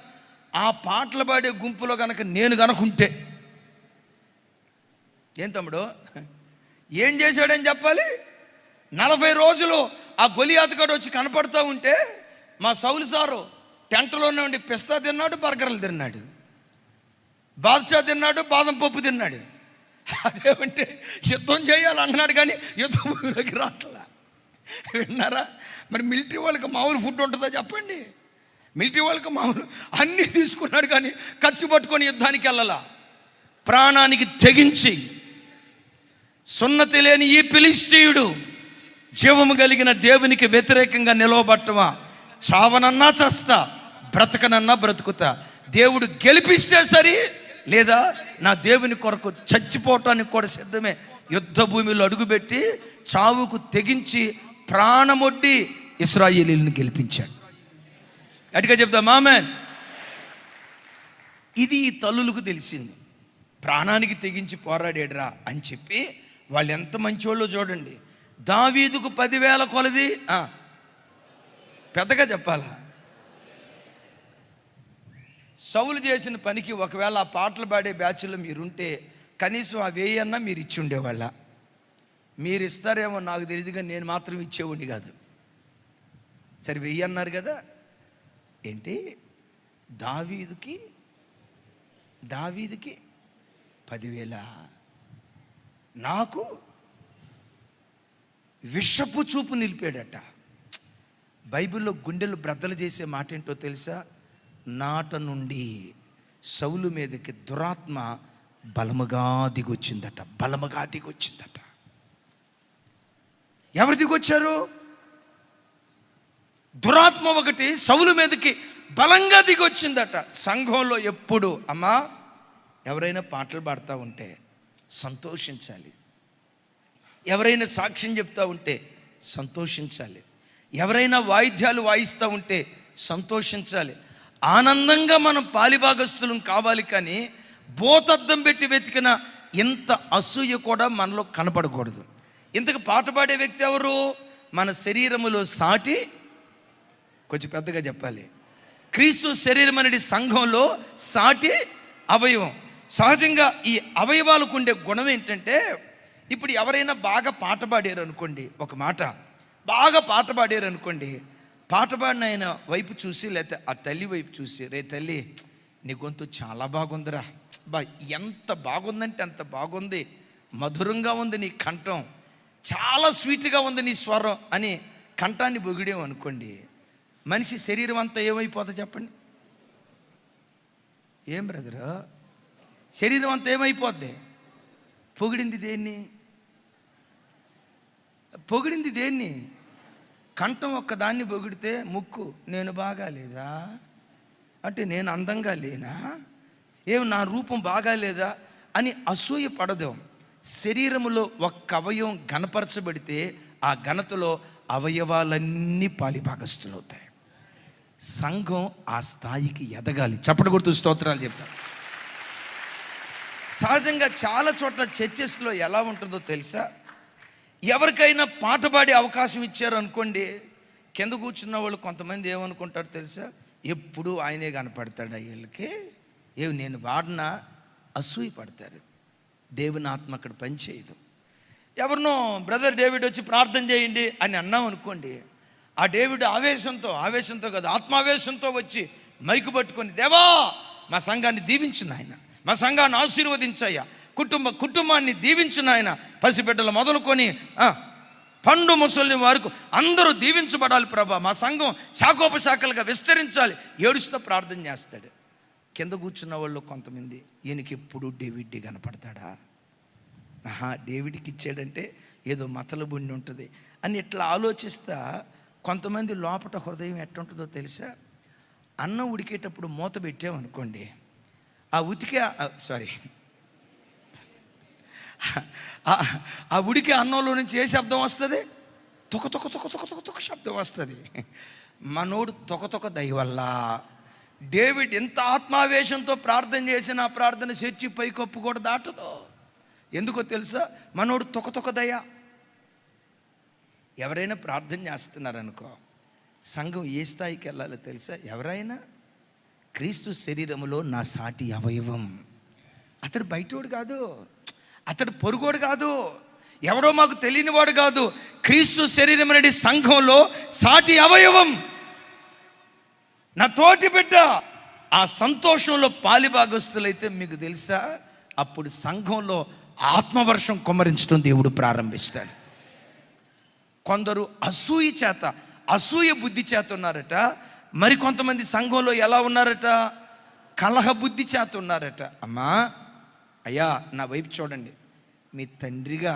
ఆ పాటలు పాడే గుంపులో కనుక నేను కనుకుంటే, ఏం తమ్ముడు ఏం చేశాడని చెప్పాలి? 40 రోజులు ఆ గొలియాతుగాడు వచ్చి కనపడుతూ ఉంటే మా సౌలు సారు టెంట్లోనే ఉండి పిస్తా తిన్నాడు, బర్గర్లు తిన్నాడు, బాద్షా తిన్నాడు, బాదం పప్పు తిన్నాడు. అదేమంటే యుద్ధం చేయాలన్నాడు కానీ యుద్ధంలోకి రాట్లా. విన్నారా? మరి మిలిటరీ వాళ్ళకి మామూలు ఫుడ్ ఉంటుందా చెప్పండి? మిలిటరీ వాళ్ళకి మామూలు అన్నీ తీసుకున్నాడు కానీ ఖర్చు పట్టుకొని యుద్ధానికి వెళ్ళాల. ప్రాణానికి తెగించి సున్నతి లేని ఈ ఫిలిష్తీయుడు జీవము కలిగిన దేవునికి వ్యతిరేకంగా నిలవబట్టమా, చావనన్నా చస్తా, బ్రతకనన్నా బ్రతుకుతా, దేవుడు గెలిపిస్తే సరి, లేదా నా దేవుని కొరకు చచ్చిపోవటానికి కూడా సిద్ధమే. యుద్ధ భూమిలో అడుగుపెట్టి చావుకు తెగించి ప్రాణమొడ్డి ఇశ్రాయేలీయులను గెలిపించాడు. అటుగా చెప్తాం ఆమేన్. ఇది ఈ తల్లులకు తెలిసింది. ప్రాణానికి తెగించి పోరాడేడ్రా అని చెప్పి వాళ్ళు ఎంత మంచోళ్ళో చూడండి. దావీదుకు 10,000 కొలది, పెద్దగా చెప్పాలా? సౌలు చేసిన పనికి ఒకవేళ ఆ పాటలు పాడే బ్యాచ్లో మీరుంటే కనీసం ఆ 1000 అన్నా మీరు ఇచ్చి ఉండేవాళ్ళ. మీరు ఇస్తారేమో నాకు తెలియదు కానీ నేను మాత్రం ఇచ్చేవాడిని కాదు. సరే 1000 అన్నారు కదా, ఏంటి దావీదుకి 10,000, నాకు విషపు చూపు నిలిపాడట. బైబిల్లో గుండెలు బ్రద్దలు చేసే మాట ఏంటో తెలుసా? నాట నుండి సౌలు మీదకి దురాత్మ బలముగా దిగొచ్చిందట. ఎవరు దిగొచ్చారు? దురాత్మ ఒకటి సౌలు మీదకి బలంగా దిగొచ్చిందట. సంఘంలో ఎప్పుడు అమ్మా ఎవరైనా పాటలు పాడుతూ ఉంటే సంతోషించాలి, ఎవరైనా సాక్ష్యం చెప్తూ ఉంటే సంతోషించాలి, ఎవరైనా వాయిద్యాలు వాయిస్తూ ఉంటే సంతోషించాలి. ఆనందంగా మనం పాలిభాగస్తులం కావాలి. కానీ బోతద్దం పెట్టి వెతికిన ఇంత అసూయ కూడా మనలో కనపడకూడదు. ఇంతకు పాట పాడే వ్యక్తి ఎవరు? మన శరీరములో సాటి, కొంచెం పెద్దగా చెప్పాలి, క్రీస్తు శరీరం అనేది సంఘంలో సాటి అవయవం. సహజంగా ఈ అవయవాలకు ఉండే గుణం ఏంటంటే, ఇప్పుడు ఎవరైనా బాగా పాట పాడారు అనుకోండి, ఒక మాట బాగా పాట పాడారు అనుకోండి, పాట పాడిన ఆయన వైపు చూసి లేకపోతే ఆ తల్లి వైపు చూసి, రే తల్లి నీ గొంతు చాలా బాగుందిరా, ఎంత బాగుందంటే అంత బాగుంది, మధురంగా ఉంది నీ కంఠం, చాలా స్వీట్గా ఉంది నీ స్వరం అని కంఠాన్ని పొగిడేం అనుకోండి, మనిషి శరీరం అంతా ఏమైపోతుంది చెప్పండి? ఏం బ్రదరు, శరీరం అంతా ఏమైపోద్ది? పొగిడింది దేన్ని? కంఠం ఒక్కదాన్ని పొగిడితే ముక్కు నేను బాగాలేదా అంటే నేను అందంగా లేనా, ఏమి నా రూపం బాగాలేదా అని అసూయ పడదు. శరీరములో ఒక్క అవయవం ఘనపరచబడితే ఆ ఘనతలో అవయవాలన్నీ పాలిభాగస్తులవుతాయి. సంఘం ఆ స్థాయికి ఎదగాలి. చప్పటి కొడుతూ స్తోత్రాలు చెప్తాను. సహజంగా చాలా చోట్ల చర్చెస్లో ఎలా ఉంటుందో తెలుసా? ఎవరికైనా పాట పాడే అవకాశం ఇచ్చారు అనుకోండి, కింద కూర్చున్న వాళ్ళు కొంతమంది ఏమనుకుంటారు తెలుసా? ఎప్పుడు ఆయనే కనపడతాడు వీళ్ళకి, ఏమి నేను వాడినా అసూయ పడతారు. దేవుని ఆత్మ అక్కడ పనిచేయదు. ఎవరినో బ్రదర్ డేవిడ్ వచ్చి ప్రార్థన చేయండి అని అన్నాం అనుకోండి, ఆ డేవిడ్ ఆవేశంతో కాదు ఆత్మావేశంతో వచ్చి మైకు పట్టుకొని, దేవా మా సంఘాన్ని దీవించు నాయన, మా సంఘాన్ని ఆశీర్వదించయ్యా, కుటుంబాన్ని దీవించు నాయన. పసిబిడ్డలు మొదలుకొని పండు ముసలి వరకు అందరూ దీవించబడాలి ప్రభా. మా సంఘం శాఖోపశాఖలుగా విస్తరించాలి. ఏడుస్తూ ప్రార్థన చేస్తాడు. కింద కూర్చున్న వాళ్ళు కొంతమంది, ఈయనకి ఎప్పుడు డేవిడ్ కనపడతాడా, డేవిడ్కి ఇచ్చాడంటే ఏదో మతలబుండి ఉంటుంది అని ఇట్లా ఆలోచిస్తా. కొంతమంది లోపల హృదయం ఎట్టుంటుందో తెలుసా? అన్నం ఉడికేటప్పుడు మూత పెట్టామనుకోండి, ఆ ఉడికే అన్నంలో నుంచి ఏ శబ్దం వస్తుంది? తొక తొక తొక తొక తొక తొక శబ్దం వస్తుంది. మనోడు తొక తొక దయవల్ల డేవిడ్ ఎంత ఆత్మావేశంతో ప్రార్థన చేసిన ఆ ప్రార్థన చర్చి పైకప్పు కూడా దాటదు. ఎందుకో తెలుసా? మనోడు తొక తొక దయ. ఎవరైనా ప్రార్థన చేస్తున్నారనుకో, సంఘం ఏ స్థాయికి వెళ్ళాలో తెలుసా? ఎవరైనా క్రీస్తు శరీరములో నా సాటి అవయవం. అతడు బయటోడు కాదు, అతడు పొరుగోడు కాదు, ఎవడో మాకు తెలియనివాడు కాదు. క్రీస్తు శరీరం అనేది సంఘంలో సాటి అవయవం, నా తోటి బిడ్డ. ఆ సంతోషంలో పాలిభాగస్తులైతే మీకు తెలుసా, అప్పుడు సంఘంలో ఆత్మవర్షం కుమ్మరించడం దేవుడు ప్రారంభిస్తాడు. కొందరు అసూయ బుద్ధి చేత ఉన్నారట. మరి కొంతమంది సంఘంలో ఎలా ఉన్నారట? కలహ బుద్ధి చేత ఉన్నారట. అమ్మా, అయ్యా, నా వైపు చూడండి. మీ తండ్రిగా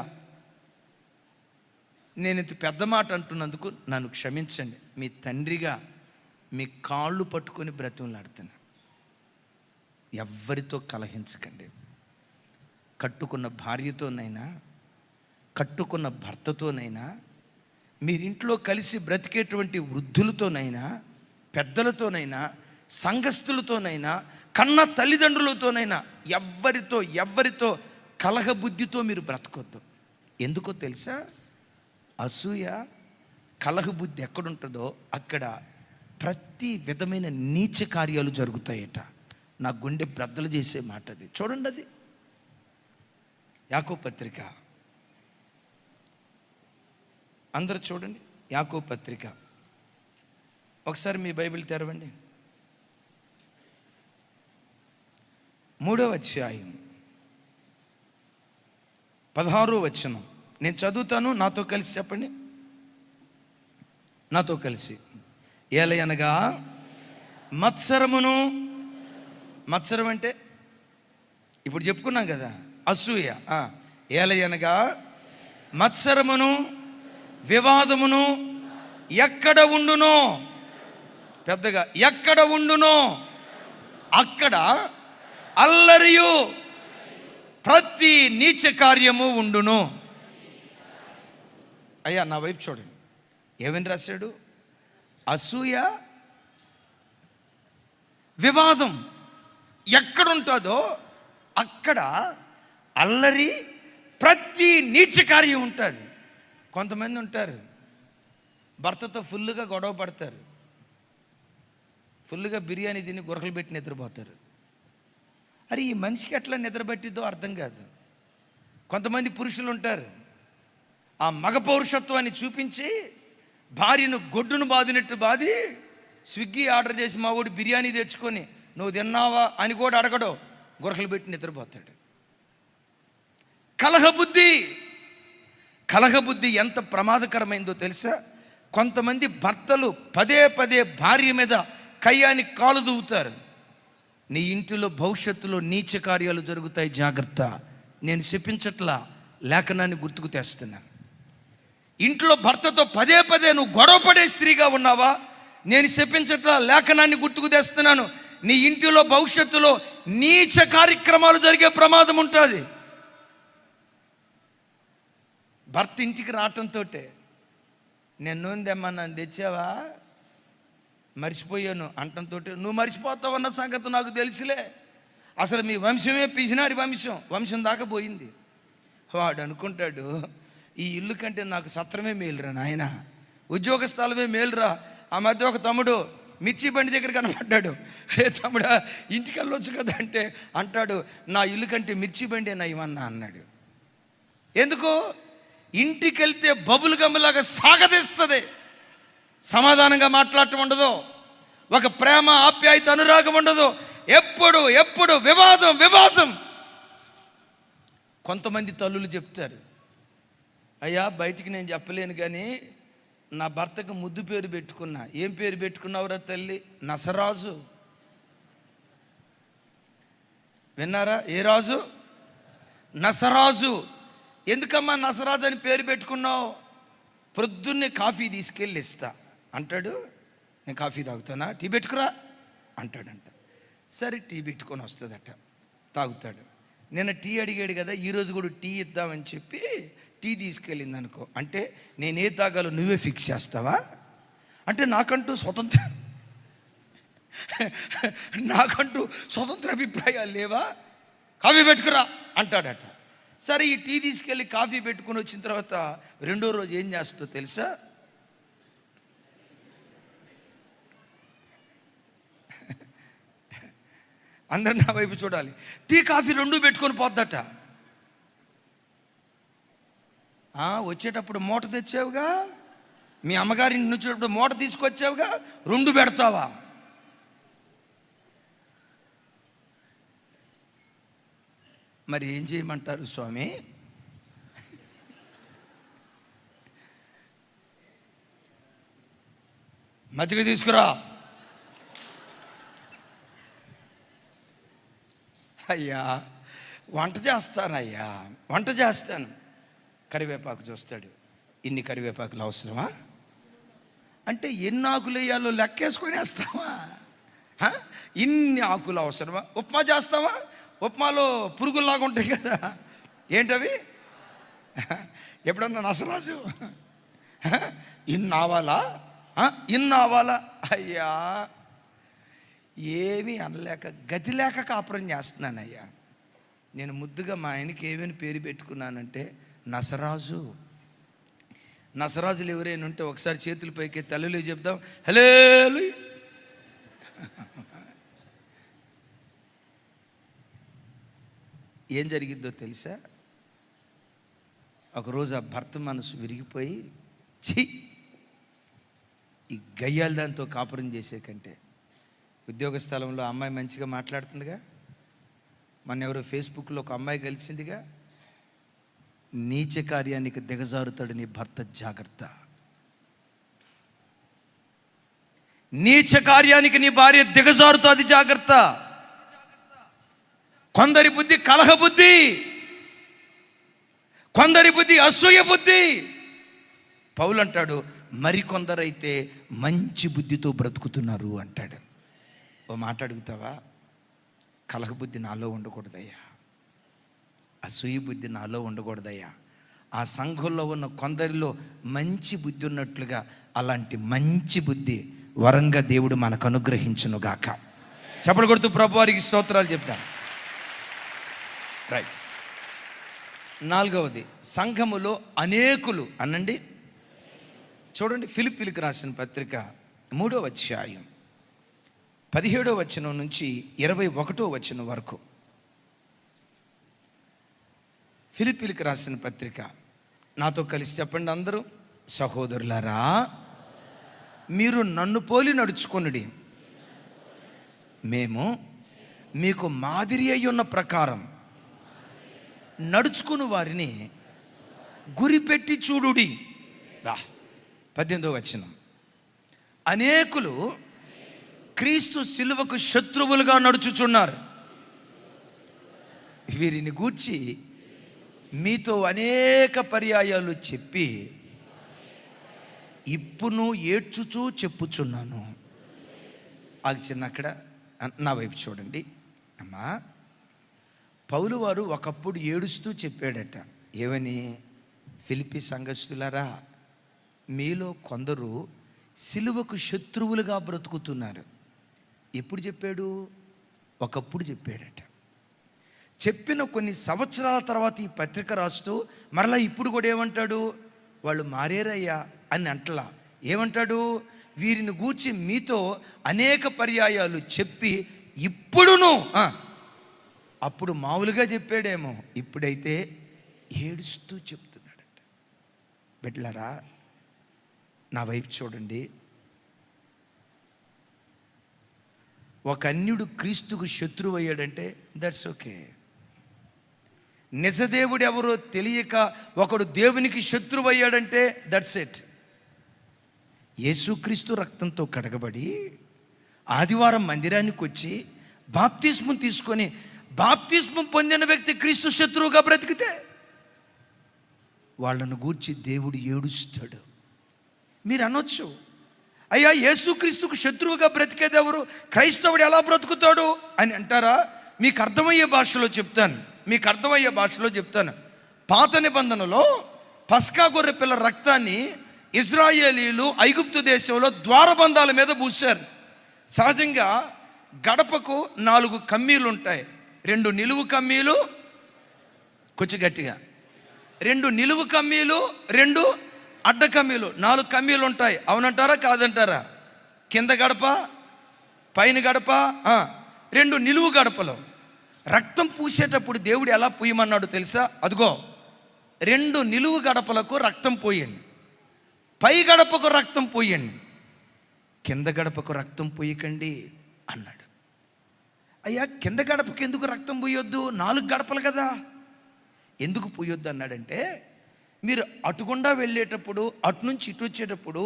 నేను ఇంత పెద్ద మాట అంటున్నందుకు నన్ను క్షమించండి. మీ తండ్రిగా మీ కాళ్ళు పట్టుకొని బ్రతుకులాడుతున్నా. ఎవ్వరితో కలహించకండి. కట్టుకున్న భార్యతోనైనా, కట్టుకున్న భర్తతోనైనా, మీరింట్లో కలిసి బ్రతికేటువంటి వృద్ధులతోనైనా, పెద్దలతోనైనా, సంఘస్థులతోనైనా, కన్న తల్లిదండ్రులతోనైనా ఎవ్వరితో కలహ బుద్ధితో మీరు బ్రతకొద్దు. ఎందుకో తెలుసా? అసూయ, కలహ బుద్ధి ఎక్కడుంటుందో అక్కడ ప్రతి విధమైన నీచ కార్యాలు జరుగుతాయట. నా గుండె బ్రద్దలు చేసే మాట అది. చూడండి, అది యాకోబు పత్రిక. అందరూ చూడండి, యాకోబు పత్రిక. ఒకసారి మీ బైబిల్ తెరవండి. 3వ అధ్యాయం 16వ వచనం నేను చదువుతాను. నాతో కలిసి చెప్పండి. నాతో కలిసి. ఏలయనగా మత్సరం అంటే ఇప్పుడు చెప్పుకున్నాం కదా, అసూయ. ఏలయనగా మత్సరమును వివాదమును ఎక్కడ ఉండునో, పెద్దగా ఎక్కడ ఉండునో అక్కడ అల్లరియు ప్రతి నీచ కార్యము ఉండును. అయ్యా, నా వైపు చూడండి. ఏమని రాశాడు? అసూయ, వివాదం ఎక్కడుంటుందో అక్కడ అల్లరి, ప్రతి నీచ కార్యం ఉంటుంది. కొంతమంది ఉంటారు, భర్తతో ఫుల్గా గొడవ పడతారు, ఫుల్గా బిర్యానీ తిని గురకలు పెట్టి నిద్రపోతారు. అరే, ఈ మనిషికి ఎట్లా నిద్రపట్టిద్దో అర్థం కాదు. కొంతమంది పురుషులు ఉంటారు, ఆ మగ పౌరుషత్వాన్ని చూపించి భార్యను గొడ్డును బాదినట్టు బాది స్విగ్గీ ఆర్డర్ చేసి మా వాడు బిర్యానీ తెచ్చుకొని నువ్వు తిన్నావా అని కూడా అడగడు, గురకలు పెట్టి నిద్రపోతాడు. కలహబుద్ధి ఎంత ప్రమాదకరమైందో తెలుసా? కొంతమంది భర్తలు పదే భార్య మీద కయ్యాన్ని కాలు దూవుతారు. నీ ఇంటిలో భవిష్యత్తులో నీచ కార్యాలు జరుగుతాయి, జాగ్రత్త. నేను చెప్పించట్లా, లేఖనాన్ని గుర్తుకు తెస్తున్నాను. ఇంట్లో భర్తతో పదే నువ్వు గొడవపడే స్త్రీగా ఉన్నావా? నేను చెప్పించట్లా, లేఖనాన్ని గుర్తుకు తెస్తున్నాను. నీ ఇంటిలో భవిష్యత్తులో నీచ కార్యక్రమాలు జరిగే ప్రమాదం ఉంటుంది. భర్త ఇంటికి రావటంతో నేను నూనె తెమ్మన్నాను, తెచ్చావా, మర్చిపోయాను అంటంతో నువ్వు మర్చిపోతావు అన్న సంగతి నాకు తెలుసులే. అసలు మీ వంశమే పిసినారి వంశం దాకా పోయింది. వాడు అనుకుంటాడు, ఈ ఇల్లు కంటే నాకు సత్రమే మేలురా నాయన, ఉద్యోగ స్థలమే మేలురా. ఆ మధ్య ఒక తమ్ముడు మిర్చి బండి దగ్గర కనపడ్డాడు. తమ్ముడా, ఇంటికి వెళ్ళొచ్చు కదా అంటే అంటాడు, నా ఇల్లు కంటే మిర్చి బండి నయమన్నా అన్నాడు. ఎందుకు? ఇంటికి వెళ్తే బబుల్ గమ్ములాగా సాగదీస్తుంది. సమాధానంగా మాట్లాడటం ఉండదు, ఒక ప్రేమ ఆప్యాయత అనురాగం ఉండదు. ఎప్పుడు ఎప్పుడు వివాదం వివాదం. కొంతమంది తల్లులు చెప్తారు, అయ్యా బయటికి నేను చెప్పలేను కానీ నా భర్తకు ముద్దు పేరు పెట్టుకున్నా. ఏం పేరు పెట్టుకున్నావురా తల్లి? నసరాజు. విన్నారా? ఏ రాజు? నసరాజు. ఎందుకమ్మా నసరాజు అని పేరు పెట్టుకున్నావు? ప్రొద్దున్నే కాఫీ తీసుకెళ్ళి ఇస్తా అంటాడు. నేను కాఫీ తాగుతానా? టీ పెట్టుకురా అంటాడంట. సరే టీ పెట్టుకొని వస్తుందట, తాగుతాడు. నిన్న టీ అడిగాడు కదా, ఈరోజు కూడా టీ ఇద్దామని చెప్పి టీ తీసుకెళ్ళింది అనుకో. అంటే నేనే తాగాలో నువ్వే ఫిక్స్ చేస్తావా? అంటే నాకంటూ స్వతంత్ర అభిప్రాయాలు లేవా? కాఫీ పెట్టుకురా అంటాడట. సరే ఈ టీ తీసుకెళ్ళి కాఫీ పెట్టుకుని వచ్చిన తర్వాత రెండో రోజు ఏం చేస్తుందో తెలుసా? అందరు నా వైపు చూడాలి. టీ కాఫీ రెండు పెట్టుకొని పోద్దట. వచ్చేటప్పుడు మూట తెచ్చావుగా, మీ అమ్మగారింటి నుంచి వచ్చేటప్పుడు మూట తీసుకొచ్చావుగా, రెండు పెడతావా? మరి ఏం చేయమంటారు స్వామి? మజ్జిగ తీసుకురా. అయ్యా వంట చేస్తాను. కరివేపాకు చూస్తాడు, ఇన్ని కరివేపాకులు అవసరమా? అంటే ఎన్ని ఆకులు వేయాలో లెక్కేసుకొని వేస్తావా? ఇన్ని ఆకులు అవసరమా? ఉప్మా చేస్తావా? ఉప్మాలో పురుగుల్లాగా ఉంటాయి కదా, ఏంటవి? ఎప్పుడన్నా నసరాజు ఇన్నావాలా? అయ్యా ఏమీ అనలేక గతి లేక కాపురం చేస్తున్నానయ్యా. నేను ముద్దుగా మా ఆయనకి ఏమని పేరు పెట్టుకున్నానంటే నసరాజు. నసరాజులు ఎవరైనా ఉంటే ఒకసారి చేతుల పైకి తల్లులు చెప్దాం, హల్లెలూయా. ఏం జరిగిందో తెలుసా? ఒకరోజు ఆ భర్త మనసు విరిగిపోయి, ఈ గయ్యాల దాంతో కాపురం చేసే కంటే ఉద్యోగ స్థలంలో అమ్మాయి మంచిగా మాట్లాడుతుందిగా, మన ఎవరో ఫేస్బుక్లో ఒక అమ్మాయి కలిసిందిగా, నీచ కార్యానికి దిగజారుతాడు నీ భర్త, జాగ్రత్త. నీచ కార్యానికి నీ భార్య దిగజారుతుంది, జాగ్రత్త. కొందరి బుద్ధి కలహ బుద్ధి, కొందరి బుద్ధి అసూయ బుద్ధి. పౌలు అంటాడు, మరికొందరైతే మంచి బుద్ధితో బ్రతుకుతున్నారు అంటాడు. ఓ మాట అడుగుతావా? కలహ బుద్ధి నాలో ఉండకూడదయ్యా, అసూయ బుద్ధి నాలో ఉండకూడదయ్యా. ఆ సంఘంలో ఉన్న కొందరిలో మంచి బుద్ధి ఉన్నట్లుగా అలాంటి మంచి బుద్ధి వరంగా దేవుడు మనకు అనుగ్రహించును గాక. చప్పట్లు కొడుతూ ప్రభువారికి స్తోత్రాలు చెప్తాం. రైట్. నాలుగవది, సంఘములో అనేకులు అనండి. చూడండి, ఫిలిప్పీలకు రాసిన పత్రిక 3వ అధ్యాయం 17వ వచనం నుంచి 21వ వచనం వరకు. ఫిలిప్పీలకు రాసిన పత్రిక, నాతో కలిసి చెప్పండి అందరూ. సహోదరులారా, మీరు నన్ను పోలి నడుచుకొనుడి, మేము మీకు మాదిరి అయి ఉన్న ప్రకారం నడుచుకుని వారిని గురిపెట్టి చూడుడి. 18వ వచనం, అనేకులు క్రీస్తు శిలువకు శత్రువులుగా నడుచుచున్నారు. వీరిని గూర్చి మీతో అనేక పర్యాయాలు చెప్పి ఇప్పును ఏడ్చుచూ చెప్పుచున్నాను. అక్కడ నా వైపు చూడండి అమ్మా. పౌలు వారు ఒకప్పుడు ఏడుస్తూ చెప్పాడట, ఏమని? ఫిలిప్పీ సంఘస్థులారా, మీలో కొందరు సిలువకు శత్రువులుగా బ్రతుకుతున్నారు. ఎప్పుడు చెప్పాడు? ఒకప్పుడు చెప్పాడట. చెప్పిన కొన్ని సంవత్సరాల తర్వాత ఈ పత్రిక రాస్తూ మరలా ఇప్పుడు కూడా ఏమంటాడు? వాళ్ళు మారేరయ్యా అని అంటలా. ఏమంటాడు? వీరిని గూర్చి మీతో అనేక పర్యాయాలు చెప్పి ఇప్పుడును, అప్పుడు మామూలుగా చెప్పాడేమో, ఇప్పుడైతే ఏడుస్తూ చెప్తున్నాడట. బిడ్డలారా, నా వైపు చూడండి. ఒక అన్యుడు క్రీస్తుకు శత్రువు అయ్యాడంటే దట్స్ ఓకే. నిజదేవుడు ఎవరో తెలియక ఒకడు దేవునికి శత్రువు అయ్యాడంటే దట్స్ ఇట్. యేసుక్రీస్తు రక్తంతో కడగబడి ఆదివారం మందిరానికి వచ్చి బాప్తిస్మం తీసుకొని బాప్తిస్మం పొందిన వ్యక్తి క్రీస్తు శత్రువుగా బ్రతికితే వాళ్ళను గూర్చి దేవుడు ఏడుస్తాడు. మీరు అనొచ్చు, అయ్యా యేసుక్రీస్తుకు శత్రువుగా బ్రతికేది ఎవరు, క్రైస్తవుడు ఎలా బ్రతుకుతాడు అని అంటారా? మీకు అర్థమయ్యే భాషలో చెప్తాను. పాత నిబంధనలో పస్కా గొర్రె పిల్ల రక్తాన్ని ఇజ్రాయేలీలు ఐగుప్తు దేశంలో ద్వారబంధాల మీద పూశారు. సహజంగా గడపకు 4 కమ్మీలు ఉంటాయి. 2 నిలువు కమ్మీలు, కొంచెం గట్టిగా, 2 నిలువు కమ్మీలు, 2 అడ్డ కమ్మీలు, 4 కమ్మీలు ఉంటాయి. అవునంటారా కాదంటారా? కింద గడప, పైన గడప, 2 నిలువు గడపలు. రక్తం పూసేటప్పుడు దేవుడు ఎలా పూయమన్నాడు తెలుసా? అదిగో 2 నిలువు గడపలకు రక్తం పోయండి, పై గడపకు రక్తం పోయండి, కింద గడపకు రక్తం పోయకండి అన్నాడు. అయ్యా, కింద గడపకి ఎందుకు రక్తం పోయొద్దు? 4 గడపలు కదా, ఎందుకు పోయొద్దు అన్నాడంటే, మీరు అటుగుండా వెళ్ళేటప్పుడు, అటు నుంచి ఇటు వచ్చేటప్పుడు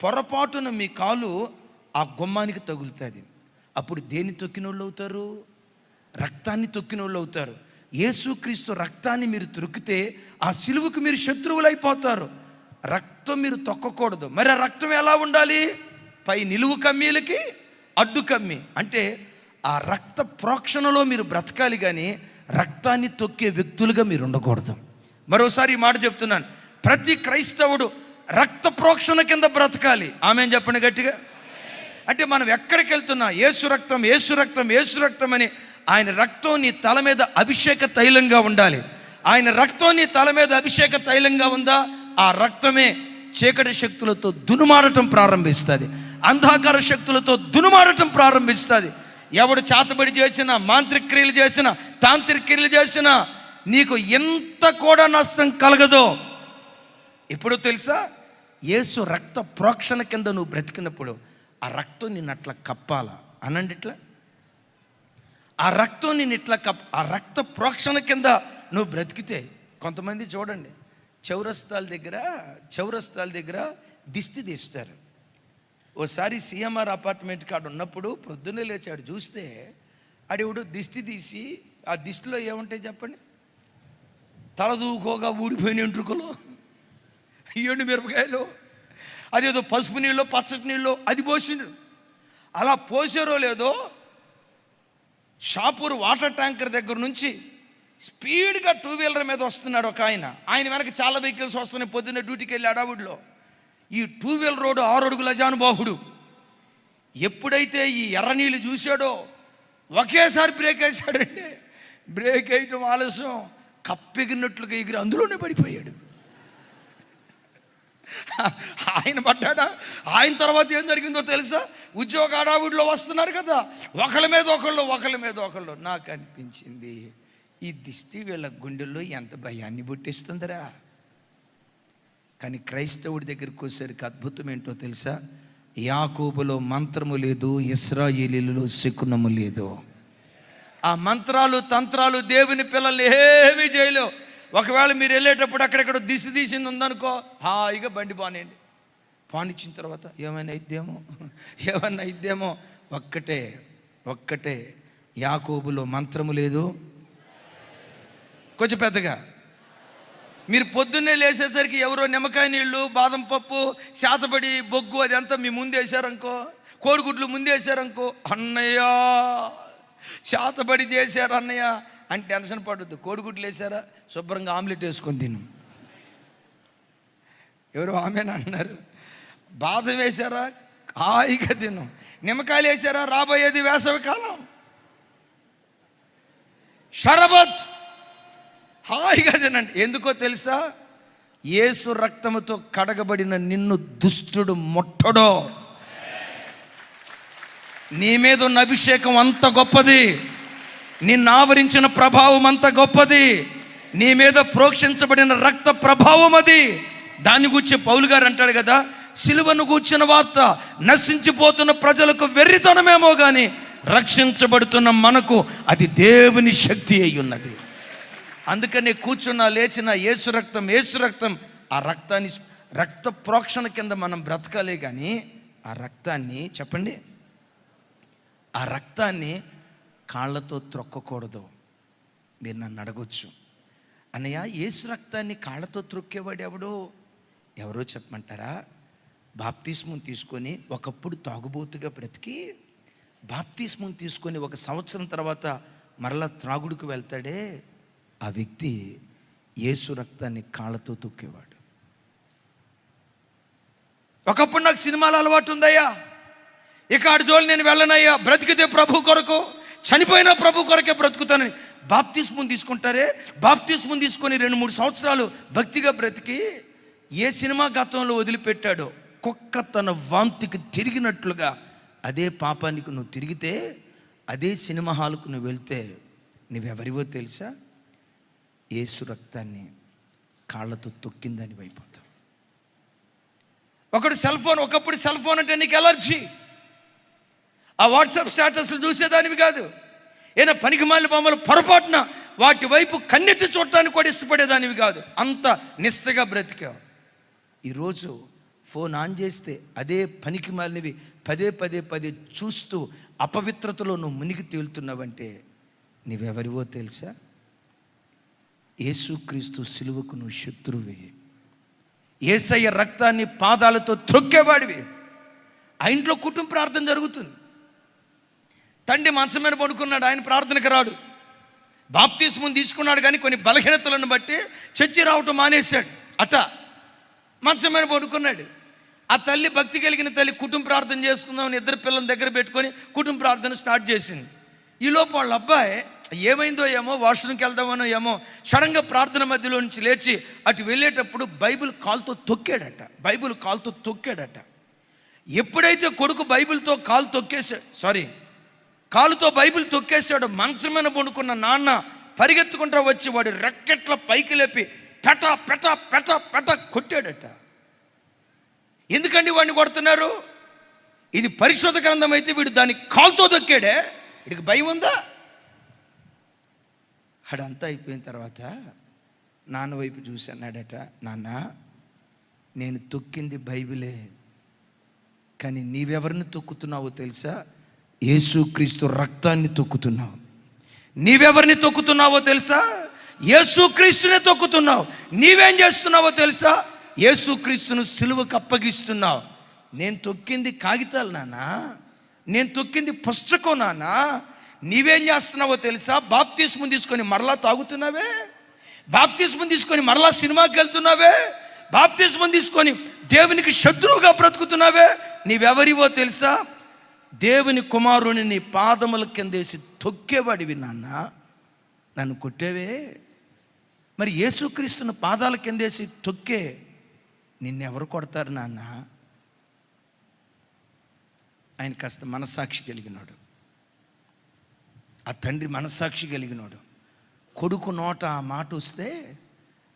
పొరపాటున మీ కాలు ఆ గుమ్మానికి తగులుతుంది. అప్పుడు దేన్ని తొక్కిన వాళ్ళు అవుతారు? రక్తాన్ని తొక్కిన వాళ్ళు అవుతారు. యేసుక్రీస్తు రక్తాన్ని మీరు తొక్కితే ఆ సిలువకు మీరు శత్రువులు అయిపోతారు. రక్తం మీరు తొక్కకూడదు. మరి ఆ రక్తం ఎలా ఉండాలి? పై నిలువు కమ్మీలకి అడ్డు కమ్మి, అంటే ఆ రక్త ప్రోక్షణలో మీరు బ్రతకాలి, కానీ రక్తాన్ని తొక్కే వ్యక్తులుగా మీరు ఉండకూడదు. మరోసారి ఈ మాట చెప్తున్నాను, ప్రతి క్రైస్తవుడు రక్త ప్రోక్షణ కింద బ్రతకాలి. ఆమేన్ చెప్పండి గట్టిగా. అంటే మనం ఎక్కడికి వెళ్తున్నా యేసు రక్తం, యేసు రక్తం, యేసు రక్తం అని, ఆయన రక్తం నీ తల మీద అభిషేక తైలంగా ఉండాలి. ఆయన రక్తం నీ తల మీద అభిషేక తైలంగా ఉందా, ఆ రక్తమే చీకటి శక్తులతో దునుమాడటం ప్రారంభిస్తుంది, అంధకార శక్తులతో దునుమాడటం ప్రారంభిస్తుంది. ఎవడు చాతబడి చేసినా, మాంత్రిక క్రియలు చేసినా, తాంత్రిక క్రియలు చేసినా నీకు ఎంత కూడా నష్టం కలగదో. ఇప్పుడు తెలుసా, యేసు రక్త ప్రోక్షణ కింద నువ్వు బ్రతికినప్పుడు ఆ రక్తం నిన్ను అట్లా కప్పాలా అనండి. ఇట్లా ఆ రక్తం నిన్ను ఇట్లా ఆ రక్త ప్రోక్షణ కింద నువ్వు బ్రతికితే, కొంతమంది చూడండి చౌరస్తాల దగ్గర దిష్టి తీస్తారు. ఓసారి సిఎంఆర్ అపార్ట్మెంట్ కాడ ఉన్నప్పుడు ప్రొద్దున్నే లేచాడు, చూస్తే అడివుడు దిష్టి తీసి, ఆ దిష్టిలో ఏముంటాయి చెప్పండి? తలదూకోగా ఊడిపోయిన ఎంట్రుకలు, ఎండు మిరపకాయలు, అదేదో పసుపు నీళ్ళు, పచ్చటి నీళ్ళు అది పోసిండు. అలా పోసారో లేదో, షాపూర్ వాటర్ ట్యాంకర్ దగ్గర నుంచి స్పీడ్గా 2 వీలర్ మీద వస్తున్నాడు ఒక ఆయన వెనక చాలా వెహికల్స్ వస్తున్నాయి. పొద్దున్న డ్యూటీకి వెళ్ళి అడావుడిలో ఈ 2 వీలర్ రోడ్డు 6 అడుగుల జానుబాహుడు ఎప్పుడైతే ఈ ఎర్ర నీళ్ళు చూశాడో ఒకేసారి బ్రేక్ వేసాడండి. బ్రేక్ వేయటం ఆలస్యం, కప్పెగినట్లుగా ఎగిరి అందులోనే పడిపోయాడు. ఆయన పడ్డాడా? ఆయన తర్వాత ఏం జరిగిందో తెలుసా? ఉద్యోగ అడావుడిలో వస్తున్నారు కదా, ఒకళ్ళ మీద ఒకళ్ళు. నాకు అనిపించింది, ఈ దిష్టి వీళ్ళ గుండెల్లో ఎంత భయాన్ని పుట్టిస్తుందిరా. కానీ క్రైస్తవుడి దగ్గరికి వచ్చేసరికి అద్భుతం ఏంటో తెలుసా? యాకోబులో మంత్రము లేదు, ఇశ్రాయేలీలలో శకునము లేదు. ఆ మంత్రాలు తంత్రాలు దేవుని పిల్లల్ని ఏమీ చేయలేవు. ఒకవేళ మీరు వెళ్ళేటప్పుడు అక్కడెక్కడ దిశ తీసింది ఉందనుకో, హాయిగా బండి పానిచ్చిన తర్వాత ఏమైనా ఇద్దేమో. ఒక్కటే యాకోబులో మంత్రము లేదు. కొంచెం పెద్దగా, మీరు పొద్దున్నే లేచేసరికి ఎవరో నిమ్మకాయ నీళ్ళు, బాదం పప్పు, శాతపడి బొగ్గు అదంతా మీ ముందేసారనుకో, కోడిగుడ్లు ముందేసారనుకో, అన్నయ్య శాతపడి చేశారు అన్నయ్య అని టెన్షన్ పడద్దు. కోడిగుడ్లు వేసారా, శుభ్రంగా ఆమ్లెట్ వేసుకొని తిను. ఎవరో ఆమెను అన్నారు. బాదం వేశారా, హాయిగా తిను. నిమ్మకాయలు వేసారా, రాబోయేది వేసవి కాలం, షరబత్ హాయిగా తినండి. ఎందుకో తెలుసా? యేసు రక్తముతో కడగబడిన నిన్ను దుష్టుడు ముట్టడో. నీ మీద ఉన్న అభిషేకం అంత గొప్పది, నిన్ను ఆవరించిన ప్రభావం అంత గొప్పది, నీ మీద ప్రోక్షించబడిన రక్త ప్రభావం అది. దాన్ని గూర్చి పౌలు గారు అంటాడు కదా, సిలువను గూర్చిన వార్త నశించిపోతున్న ప్రజలకు వెర్రితనమేమో కానీ రక్షించబడుతున్న మనకు అది దేవుని శక్తి అయి ఉన్నది. అందుకని కూర్చున్న లేచిన యేసు రక్తం ఆ రక్తాన్ని, రక్త ప్రోక్షణ కింద మనం బ్రతకాలే కానీ ఆ రక్తాన్ని, చెప్పండి, ఆ రక్తాన్ని కాళ్ళతో త్రొక్కకూడదు. మీరు నన్ను అడగొచ్చు, అన్నయ్య యేసు రక్తాన్ని కాళ్ళతో త్రొక్కేవాడు ఎవరో చెప్పమంటారా? బాప్తిస్మం తీసుకొని ఒకప్పుడు తాగుబోతుగా బ్రతికి బాప్తిస్మం తీసుకొని 1 సంవత్సరం తర్వాత మరలా త్రాగుడికి వెళ్తాడే, ఆ వ్యక్తి యేసు రక్తాన్ని కాళ్ళతో తొక్కేవాడు. ఒకప్పుడు నాకు సినిమాల అలవాటు ఉందయ్యా, ఇక ఆడి జోలి నేను వెళ్ళనయ్యా, బ్రతికితే ప్రభు కొరకు, చనిపోయినా ప్రభు కొరకే బ్రతుకుతానని బాప్తిస్మం తీసుకుంటారే. బాప్తిస్మం తీసుకొని 2-3 సంవత్సరాలు భక్తిగా బ్రతికి ఏ సినిమా గతంలో వదిలిపెట్టాడో, కుక్క తన వాంతికి తిరిగినట్లుగా అదే పాపానికి నువ్వు తిరిగితే, అదే సినిమా హాల్కు నువ్వు వెళ్తే నువ్వెవరివో తెలుసా? యేసు రక్తాన్ని కాళ్ళతో తొక్కిందని అయిపోతావు. ఒకప్పుడు సెల్ ఫోన్ అంటే నీకు ఎలర్జీ. ఆ వాట్సాప్ స్టేటస్లు చూసేదానివి కాదు. ఏనా పనికిమాలిన బొమ్మలు పొరపాటున వాటి వైపు కన్నెత్తి చూడటానికి కూడా ఇష్టపడేదానివి కాదు. అంత నిష్టగా బ్రతికావు. ఈరోజు ఫోన్ ఆన్ చేస్తే అదే పనికిమాలినవి పదే చూస్తూ అపవిత్రతలో నువ్వు మునిగి తేలుతున్నావంటే నీవెవరివో తెలుసా? యేసుక్రీస్తు సిలువకు నువ్వు శత్రువే. యేసయ్య రక్తాన్ని పాదాలతో త్రొక్కేవాడివి. ఆ ఇంట్లో కుటుంబ ప్రార్థన జరుగుతుంది. తండ్రి మంచం మీద పడుకున్నాడు, ఆయన ప్రార్థనకు రాడు. బాప్తిస్మం తీసుకున్నాడు కానీ కొన్ని బలహీనతలను బట్టి చర్చి రావటం మానేశాడు. మంచం మీద పడుకున్నాడు. ఆ తల్లి, భక్తి కలిగిన తల్లి, కుటుంబ ప్రార్థన చేసుకుందామని 2 పిల్లల దగ్గర పెట్టుకొని కుటుంబ ప్రార్థన స్టార్ట్ చేసింది. ఈలోపు వాళ్ళ అబ్బాయి ఏమైందో ఏమో, వాష్రూమ్కి వెళ్దామనో ఏమో, సడన్గా ప్రార్థన మధ్యలో నుంచి లేచి అటు వెళ్ళేటప్పుడు బైబిల్ కాలుతో తొక్కాడట. ఎప్పుడైతే కొడుకు కాలుతో బైబిల్ తొక్కేశాడు, మంచం మీద పడుకున్న నాన్న పరిగెత్తుకుంటా వచ్చి వాడి రెక్కెట్ల పైకి లేపి పెట పెట పెట పెట కొట్టాడట. ఎందుకండి వాడిని కొడుతున్నారు? ఇది పరిశుద్ధ గ్రంథం అయితే వీడు దాన్ని కాలుతో తొక్కాడే, వీడికి భయం ఉందా? అడంతా అయిపోయిన తర్వాత నాన్న వైపు చూసి అన్నాడట, నాన్న నేను తొక్కింది బైబిలే, కానీ నీవెవరిని తొక్కుతున్నావో తెలుసా? యేసుక్రీస్తు రక్తాన్ని తొక్కుతున్నావు. నీవెవరిని తొక్కుతున్నావో తెలుసా? యేసుక్రీస్తునే తొక్కుతున్నావు. నీవేం చేస్తున్నావో తెలుసా? యేసుక్రీస్తును సిలువకు అప్పగిస్తున్నావు. నేను తొక్కింది కాగితాలు నాన్న, నేను తొక్కింది పుస్తకం నాన్న. నీవేం చేస్తున్నావో తెలుసా? బాప్తిస్మం తీసుకొని మరలా తాగుతున్నావే, బాప్తిస్మం తీసుకొని మరలా సినిమాకి వెళ్తున్నావే, బాప్తిస్మం తీసుకొని దేవునికి శత్రువుగా బ్రతుకుతున్నావే. నీవెవరివో తెలుసా? దేవుని కుమారుని నీ పాదముల కిందేసి తొక్కేవాడివి నాన్న, నన్ను కొట్టేవే. మరి యేసుక్రీస్తుని పాదాల కిందేసి తొక్కే నిన్నెవరు కొడతారు నాన్న? ఆయన కాస్త మనస్సాక్షి కలిగినాడు. ఆ తండ్రి మనస్సాక్షి కలిగినాడు. కొడుకు నోట ఆ మాట వస్తే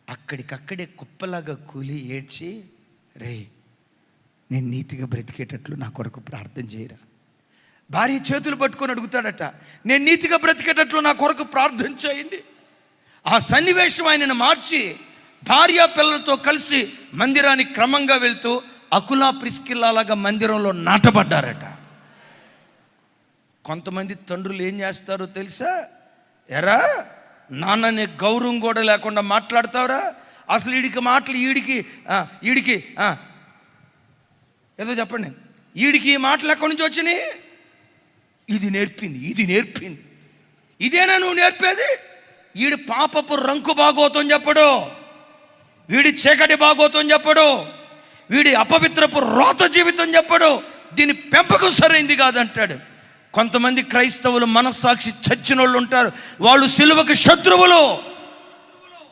అక్కడికక్కడే కుప్పలాగా కూలి ఏడ్చి, రే నేను నీతిగా బ్రతికేటట్లు నా కొరకు ప్రార్థన చేయరా. భార్య చేతులు పట్టుకొని అడుగుతాడట, నేను నీతిగా బ్రతికేటట్లు నా కొరకు ప్రార్థన చేయండి. ఆ సన్నివేశం ఆయనను మార్చి భార్య పిల్లలతో కలిసి మందిరానికి క్రమంగా వెళ్తూ అకులా ప్రిస్కిల్లాగా మందిరంలో నాటబడ్డారట. కొంతమంది తండ్రులు ఏం చేస్తారో తెలుసా? ఎరా నాన్నని గౌరవం కూడా లేకుండా మాట్లాడతావురా, అసలు ఈడికి ఏదో చెప్పండి, ఈడికి ఈ మాటలు ఎక్కడి నుంచి వచ్చినాయి? ఇది నేర్పింది. ఇదేనా నువ్వు నేర్పేది? వీడి పాపపు రంకు బాగోతం చెప్పడు, వీడి చీకటి బాగోతం చెప్పడు, వీడి అపవిత్రపు రోత జీవితం చెప్పడు, దీని పెంపకం సరైంది కాదంటాడు. కొంతమంది క్రైస్తవులు మనస్సాక్షి చచ్చిన వాళ్ళు ఉంటారు, వాళ్ళు సిలువకు శత్రువులు.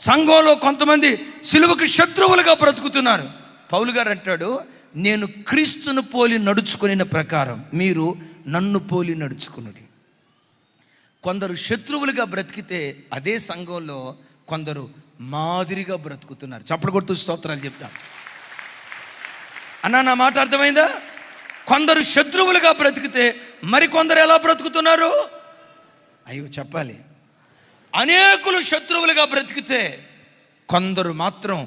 సంఘంలో కొంతమంది సిలువకు శత్రువులుగా బ్రతుకుతున్నారు. పౌలు గారు అంటాడు, నేను క్రీస్తును పోలి నడుచుకునే ప్రకారం మీరు నన్ను పోలి నడుచుకునుడి. కొందరు శత్రువులుగా బ్రతికితే అదే సంఘంలో కొందరు మాదిరిగా బ్రతుకుతున్నారు. చప్పట్లు కొడుతూ స్తోత్రాలు చెప్తాం. అన్నా నా మాట అర్థమైందా? కొందరు శత్రువులుగా బ్రతికితే మరికొందరు ఎలా బ్రతుకుతున్నారు? అయ్యో చెప్పాలి. అనేకులు శత్రువులుగా బ్రతికితే కొందరు మాత్రం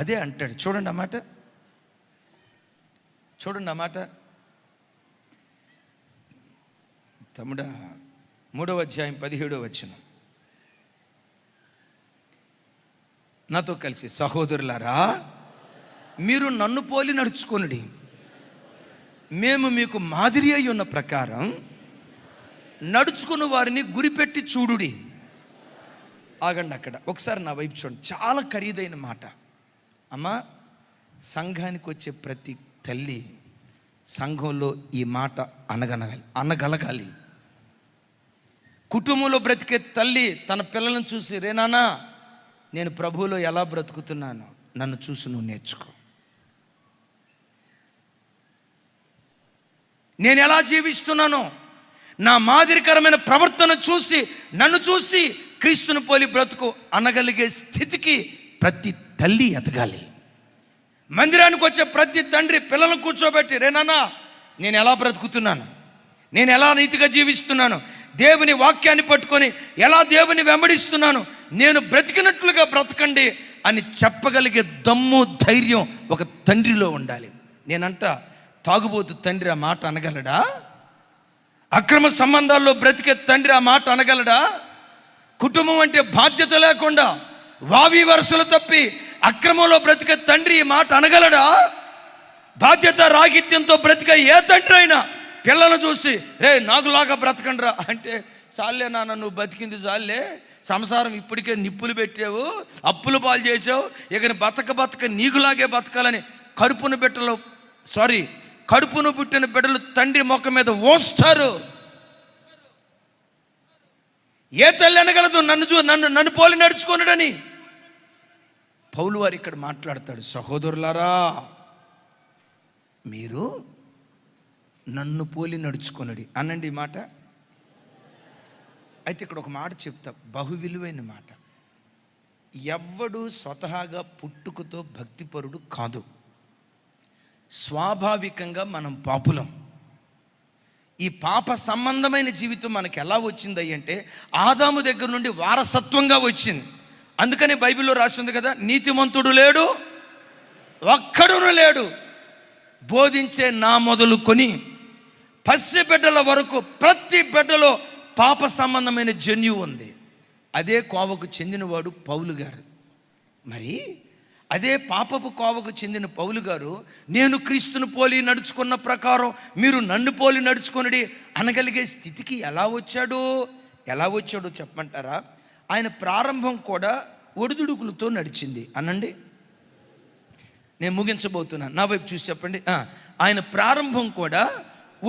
అదే అంటాడు. చూడండి అన్నమాట, చూడండి అన్నమాట. తమ్ముడా 3వ అధ్యాయం 17వ వచనం, నాతో కలిసి, సహోదరులారా మీరు నన్ను పోలి నడుచుకొనుడి, మేము మీకు మాదిరి అయి ఉన్న ప్రకారం నడుచుకున్న వారిని గురిపెట్టి చూడుడి. ఆగండి అక్కడ ఒకసారి నా వైపు చూడండి. చాలా ఖరీదైన మాట. అమ్మా, సంఘానికి వచ్చే ప్రతి తల్లి సంఘంలో ఈ మాట అనగలగాలి. కుటుంబంలో బ్రతికే తల్లి తన పిల్లలను చూసి, రే నాన్నా నేను ప్రభువులో ఎలా బ్రతుకుతున్నాను, నన్ను చూసి నువ్వు నేర్చుకో. నేను ఎలా జీవిస్తున్నానో నా మాదిరికరమైన ప్రవర్తన చూసి, నన్ను చూసి క్రీస్తుని పోలి బ్రతుకు అనగలిగే స్థితికి ప్రతి తల్లి ఎదగాలి. మందిరానికి వచ్చే ప్రతి తండ్రి పిల్లలను కూర్చోబెట్టి, రే నాన్న నేను ఎలా బ్రతుకుతున్నాను, నేను ఎలా నీతిగా జీవిస్తున్నాను, దేవుని వాక్యాన్ని పట్టుకొని ఎలా దేవుని వెంబడిస్తున్నాను, నేను బ్రతికినట్లుగా బ్రతకండి అని చెప్పగలిగే దమ్ము ధైర్యం ఒక తండ్రిలో ఉండాలి. నేనంట తాగుబోతు తండ్రి ఆ మాట అనగలడా? అక్రమ సంబంధాల్లో బ్రతికే తండ్రి ఆ మాట అనగలడా? కుటుంబం అంటే బాధ్యత లేకుండా వావి వరుసలు తప్పి అక్రమంలో బ్రతికే తండ్రి ఈ మాట అనగలడా? బాధ్యత రాహిత్యంతో బ్రతికే ఏ తండ్రి అయినా పిల్లలను చూసి, రే నాకులాగా బ్రతకండ్రా అంటే, చాలే నాన్న నువ్వు బతికింది చాలే, సంసారం ఇప్పటికే నిప్పులు పెట్టావు, అప్పులు పాలు చేసావు, ఇక బతక నీకులాగే బతకాలని కడుపును పుట్టిన బిడ్డలు తండ్రి మొక్క మీద ఓస్తారు. ఏ తల్లి అనగలదు నన్ను పోలి నడుచుకోనడని? పౌలు వారు ఇక్కడ మాట్లాడతాడు, సహోదరులారా మీరు నన్ను పోలి నడుచుకొనుడి అనండి ఈ మాట. అయితే ఇక్కడ ఒక మాట చెప్తా, బహు విలువైన మాట. ఎవ్వడు స్వతహాగా పుట్టుకతో భక్తిపరుడు కాదు. స్వాభావికంగా మనం పాపులం. ఈ పాప సంబంధమైన జీవితం మనకి ఎలా వచ్చింది అంటే ఆదాము దగ్గర నుండి వారసత్వంగా వచ్చింది. అందుకని బైబిల్లో రాసి ఉంది కదా, నీతిమంతుడు లేడు, ఒక్కడును లేడు, బోధించే నా మొదలుకొని పసి బిడ్డల వరకు ప్రతి బిడ్డలో పాప సంబంధమైన జన్యు ఉంది. అదే కోవకు చెందినవాడు పౌలు గారు. మరి అదే పాపపు కోవకు చెందిన పౌలు గారు, నేను క్రీస్తును పోలి నడుచుకున్న ప్రకారం మీరు నన్ను పోలి నడుచుకొనుడి అనగలిగే స్థితికి ఎలా వచ్చాడో చెప్పమంటారా? ఆయన ప్రారంభం కూడా ఒడిదుడుకులతో నడిచింది అనండి. నేను ముగించబోతున్నాను, నా వైపు చూసి చెప్పండి. ఆయన ప్రారంభం కూడా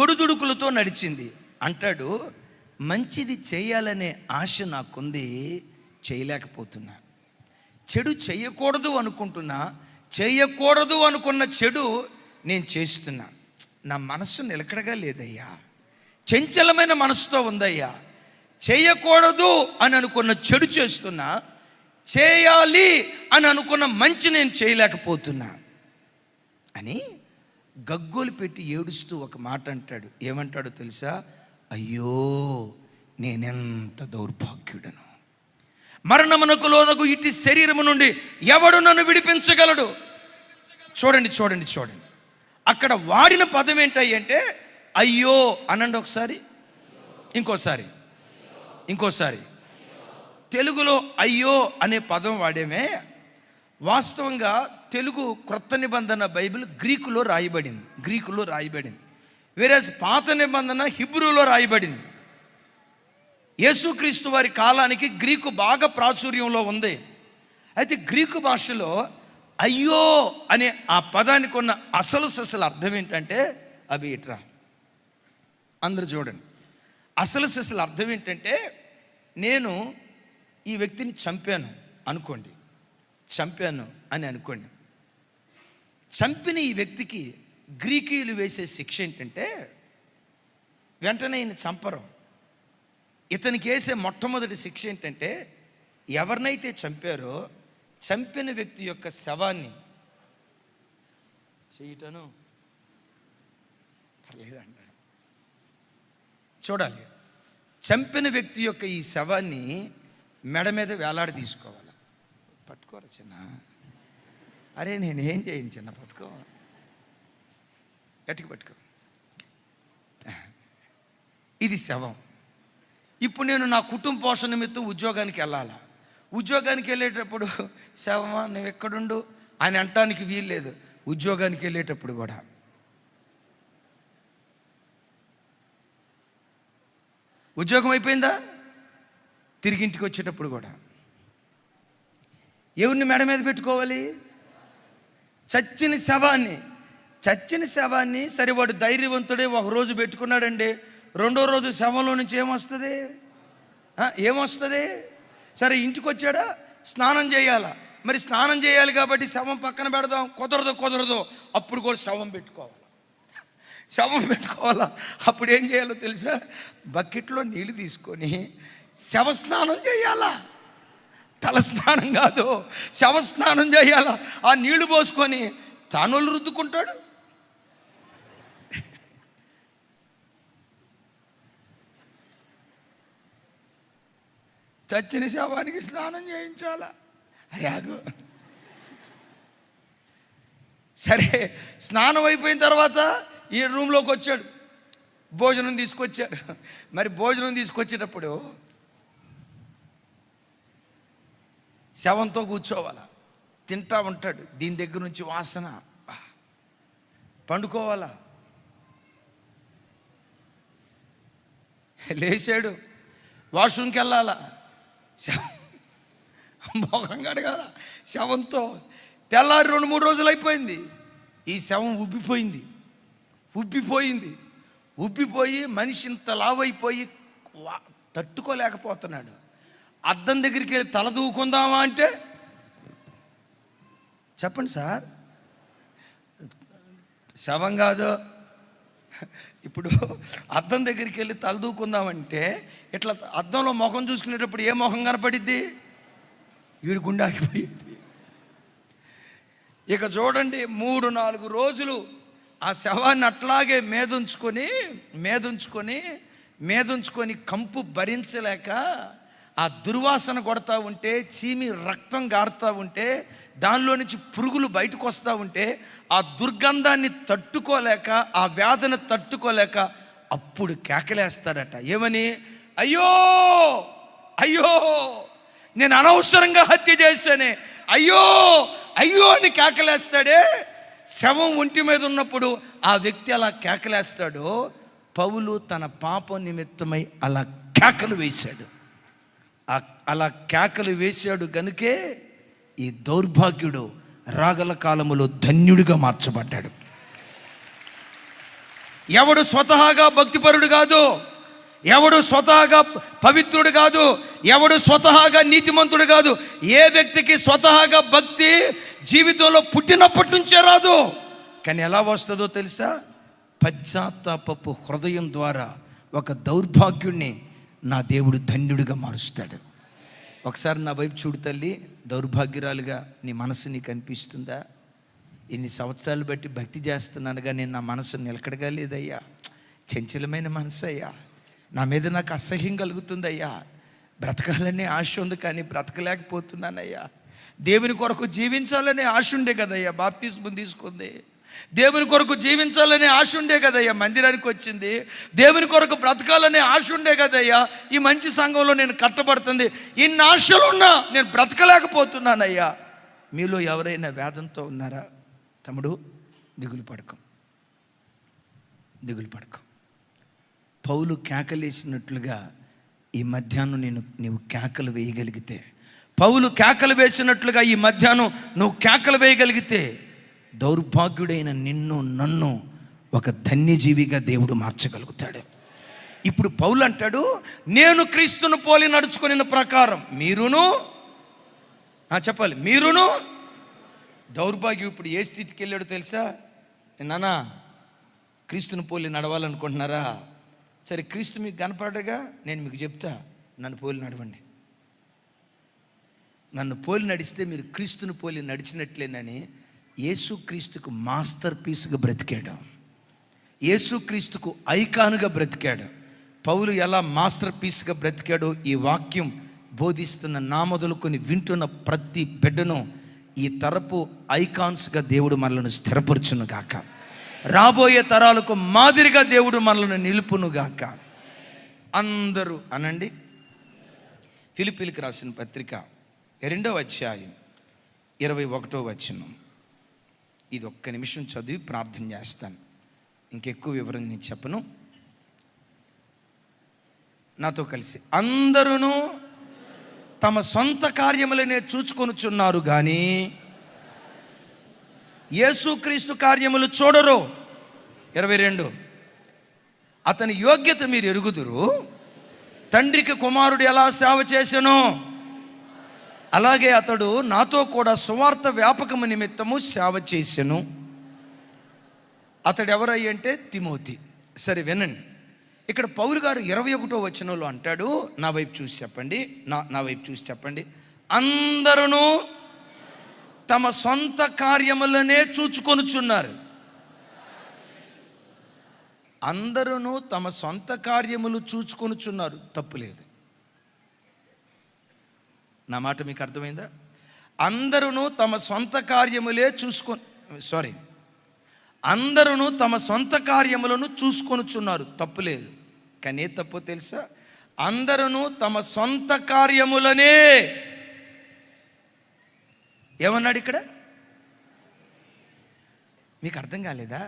ఒడిదుడుకులతో నడిచింది. అంటాడు, మంచిది చేయాలనే ఆశ నాకుంది, చేయలేకపోతున్నా. చెడు చేయకూడదు అనుకున్న చెడు నేను చేస్తున్నా. నా మనస్సు నిలకడగా లేదయ్యా, చంచలమైన మనసుతో ఉందయ్యా. చేయకూడదు అని అనుకున్న చెడు చేస్తున్నా, చేయాలి అని అనుకున్న మంచి నేను చేయలేకపోతున్నా అని గగ్గోలు పెట్టి ఏడుస్తూ ఒక మాట అంటాడు. ఏమంటాడో తెలుసా? అయ్యో నేనెంత దౌర్భాగ్యుడను, మరణమునకు లోనగు ఇట్టి శరీరము నుండి ఎవడు నన్ను విడిపించగలడు? చూడండి అక్కడ వాడిన పదం ఏంటంటే అయ్యో అనండి ఒకసారి, ఇంకోసారి. తెలుగులో అయ్యో అనే పదం వాడేమే, వాస్తవంగా తెలుగు క్రొత్త నిబంధన బైబిల్ గ్రీకులో రాయబడింది. వేరే పాత నిబంధన హిబ్రూలో రాయబడింది. యేసుక్రీస్తు వారి కాలానికి గ్రీకు బాగా ప్రాచుర్యంలో ఉంది. అయితే గ్రీకు భాషలో అయ్యో అనే ఆ పదానికి ఉన్న అసలు అర్థం ఏంటంటే, అవి ఇట్రా అందరూ చూడండి, అసలు అర్థం ఏంటంటే, నేను ఈ వ్యక్తిని చంపాను అని అనుకోండి. చంపిన ఈ వ్యక్తికి గ్రీకులు వేసే శిక్ష ఏంటంటే, వెంటనే ఈయన చంపరు. ఇతనికి వేసే మొట్టమొదటి శిక్ష ఏంటంటే, ఎవరినైతే చంపారో చంపిన వ్యక్తి యొక్క శవాన్ని చేయటను లేదన్నాడు. చూడాలి, చంపిన వ్యక్తి యొక్క ఈ శవాన్ని మెడ మీద వేలాడి తీసుకోవాలి. పట్టుకోరా చిన్న, అరే నేనేం చేయను చిన్న, పట్టుకో, గట్టిగా పట్టుకో. ఇది శవం. ఇప్పుడు నేను నా కుటుంబ పోషణ నిమిత్తం ఉద్యోగానికి వెళ్ళాలా. ఉద్యోగానికి వెళ్ళేటప్పుడు శవమా నువ్వు ఎక్కడుండు అని అంటానికి వీల్లేదు. ఉద్యోగానికి వెళ్ళేటప్పుడు కూడా ఉద్యోగం అయిపోయిందా, తిరిగి ఇంటికి వచ్చేటప్పుడు కూడా ఎవరిని మెడ మీద పెట్టుకోవాలి? చచ్చిన శవాన్ని. సరే వాడు ధైర్యవంతుడే, ఒకరోజు పెట్టుకున్నాడండి, రెండో రోజు శవంలో నుంచి ఏమొస్తుంది? సరే ఇంటికి వచ్చాడా, స్నానం చేయాలా. మరి స్నానం చేయాలి కాబట్టి శవం పక్కన పెడదాం, కుదరదు. అప్పుడు కూడా శవం పెట్టుకోవాలా. అప్పుడు ఏం చేయాలో తెలుసా? బకెట్లో నీళ్ళు తీసుకొని శవ స్నానం చేయాలా. తల స్నానం కాదు, శవ స్నానం చేయాలా. ఆ నీళ్లు పోసుకొని తానోళ్ళు రుద్దుకుంటాడు. చచ్చిన శవానికి స్నానం చేయించాలా? రాగు. సరే స్నానం అయిపోయిన తర్వాత ఈ రూమ్లోకి వచ్చాడు, భోజనం తీసుకొచ్చాడు. మరి భోజనం తీసుకొచ్చేటప్పుడు శవంతో కూర్చోవాలా, తింటా ఉంటాడు, దీని దగ్గర నుంచి వాసన, పండుకోవాలా. లేచాడు, వాష్రూమ్కి వెళ్ళాలా, మొఖం కడగాల శవంతో. తెల్లారి 2-3 రోజులు అయిపోయింది, ఈ శవం ఉబ్బిపోయి మనిషి ఇంత లావైపోయి తట్టుకోలేకపోతున్నాడు. అద్దం దగ్గరికి వెళ్ళి తల దూకుందామా అంటే, చెప్పండి సార్, శవం కాదు. ఇప్పుడు అద్దం దగ్గరికి వెళ్ళి తల దూకుందామంటే ఇట్లా అద్దంలో ముఖం చూసుకునేటప్పుడు ఏ ముఖం కనపడిద్ది? వీడి గుండె ఆగిపోయేది. ఇక చూడండి, 3-4 రోజులు ఆ శవాన్ని అట్లాగే మేదుంచుకొని కంపు భరించలేక ఆ దుర్వాసన కొడతా ఉంటే, చీమి రక్తం గారుతూ ఉంటే, దానిలో నుంచి పురుగులు బయటకు వస్తూ ఉంటే, ఆ దుర్గంధాన్ని తట్టుకోలేక, ఆ వేదన తట్టుకోలేక అప్పుడు కేకలేస్తాడట. ఏమని? అయ్యో నేను అనవసరంగా హత్య చేశానే, అయ్యో అని కేకలేస్తాడే. శవం ఒంటి మీద ఉన్నప్పుడు ఆ వ్యక్తి అలా కేకలేస్తాడో, పౌలు తన పాపం నిమిత్తమై అలా కేకలు వేశాడు. అలా కేకలు వేశాడు గనుకే ఈ దౌర్భాగ్యుడు రాగల కాలములో ధన్యుడిగా మార్చబడ్డాడు. ఎవడు స్వతహాగా భక్తిపరుడు కాదు, ఎవడు స్వతహాగా పవిత్రుడు కాదు, ఎవడు స్వతహాగా నీతిమంతుడు కాదు. ఏ వ్యక్తికి స్వతహాగా భక్తి జీవితంలో పుట్టినప్పటి నుంచే రాదు. కానీ ఎలా వస్తుందో తెలుసా? పశ్చాత్తాపపు హృదయం ద్వారా ఒక దౌర్భాగ్యుణ్ణి నా దేవుడు ధన్యుడిగా మారుస్తాడు. ఒకసారి నా వైపు చూడు తల్లి, దౌర్భాగ్యురాలుగా నీ మనసు నీకు అనిపిస్తుందా? ఇన్ని సంవత్సరాలు బట్టి భక్తి చేస్తున్నానుగా నేను నా మనసు నిలకడగా లేదయ్యా, చంచలమైన మనసు అయ్యా, నా మీద నాకు అసహ్యం కలుగుతుందయ్యా, బ్రతకాలనే ఆశ ఉంది కానీ బ్రతకలేకపోతున్నానయ్యా. దేవుని కొరకు జీవించాలనే ఆశ ఉండే కదయ్యా బాప్తిస్మం తీసుకుంది, దేవుని కొరకు జీవించాలనే ఆశ ఉండే కదయ్యా మందిరానికి వచ్చింది, దేవుని కొరకు బ్రతకాలనే ఆశ ఉండే కదయ్యా ఈ మంచి సంఘంలో నేను కట్టబడుతుంది. ఇన్ని ఆశలున్నా నేను బ్రతకలేకపోతున్నానయ్యా. మీలో ఎవరైనా వేదంతో ఉన్నారా? తమ్ముడు, దిగులు పడకం. పౌలు కేకలేసినట్లుగా ఈ మధ్యాహ్నం నీవు కేకలు వేయగలిగితే, పౌలు కేకలు వేసినట్లుగా ఈ మధ్యాహ్నం నువ్వు కేకలు వేయగలిగితే, దౌర్భాగ్యుడైన నన్ను ఒక ధన్యజీవిగా దేవుడు మార్చగలుగుతాడు. ఇప్పుడు పౌలు అంటాడు, నేను క్రీస్తును పోలి నడుచుకున్న ప్రకారం మీరును చెప్పాలి. మీరును దౌర్భాగ్యం ఇప్పుడు ఏ స్థితికి వెళ్ళాడో తెలుసా? నాన్న క్రీస్తును పోలి నడవాలనుకుంటున్నారా? సరే, క్రీస్తు మీకు కనపడగా నేను మీకు చెప్తా, నన్ను పోలి నడవండి. నన్ను పోలి నడిస్తే మీరు క్రీస్తును పోలి నడిచినట్లేనని యేసు క్రీస్తుకు మాస్టర్ పీస్గా బ్రతికాడు. యేసుక్రీస్తుకు ఐకానుగా బ్రతికాడు. పౌలు ఎలా మాస్టర్ పీస్గా బ్రతికాడో ఈ వాక్యం బోధిస్తున్న నా మొదలుకొని వింటున్న ప్రతి బిడ్డను ఈ తరపు ఐకాన్స్గా దేవుడు మనలను స్థిరపరచును గాక. రాబోయే తరాలకు మాదిరిగా దేవుడు మనలను నిలుపును గాక. అందరూ అనండి. ఫిలిప్పీలకు రాసిన పత్రిక 2వ అధ్యాయం 21వ వచనం. ఇది ఒక్క నిమిషం చదివి ప్రార్థన చేస్తాను. ఇంకెక్కువ వివరణ నేను చెప్పను. నాతో కలిసి, అందరూ తమ సొంత కార్యములనే చూచుకొనుచున్నారు కానీ యేసుక్రీస్తు కార్యములు చూడరు. 22, అతని యోగ్యత మీరు ఎరుగుదురు. తండ్రికి కుమారుడు ఎలా సేవ చేసెనో అలాగే అతడు నాతో కూడా సువార్త వ్యాపకము నిమిత్తము సేవ చేసెను. అతడు ఎవరయ్యంటే తిమోతి. సరే వినండి, ఇక్కడ పౌలు గారు 21వ వచనంలో అంటాడు, నా వైపు చూసి చెప్పండి, నా వైపు చూసి చెప్పండి. అందరూ తమ సొంత కార్యములనే చూచుకొనుచున్నారు. అందరూ తమ సొంత కార్యములు చూచుకొనుచున్నారు, తప్పులేదు. నా మాట మీకు అర్థమైందా? అందరూ తమ సొంత కార్యములే అందరూ తమ సొంత కార్యములను చూసుకొనుచున్నారు, తప్పులేదు. కానీ ఏ తప్పో తెలుసా? అందరూ తమ సొంత కార్యములనే, ఏమన్నాడు ఇక్కడ? మీకు అర్థం కాలేదా?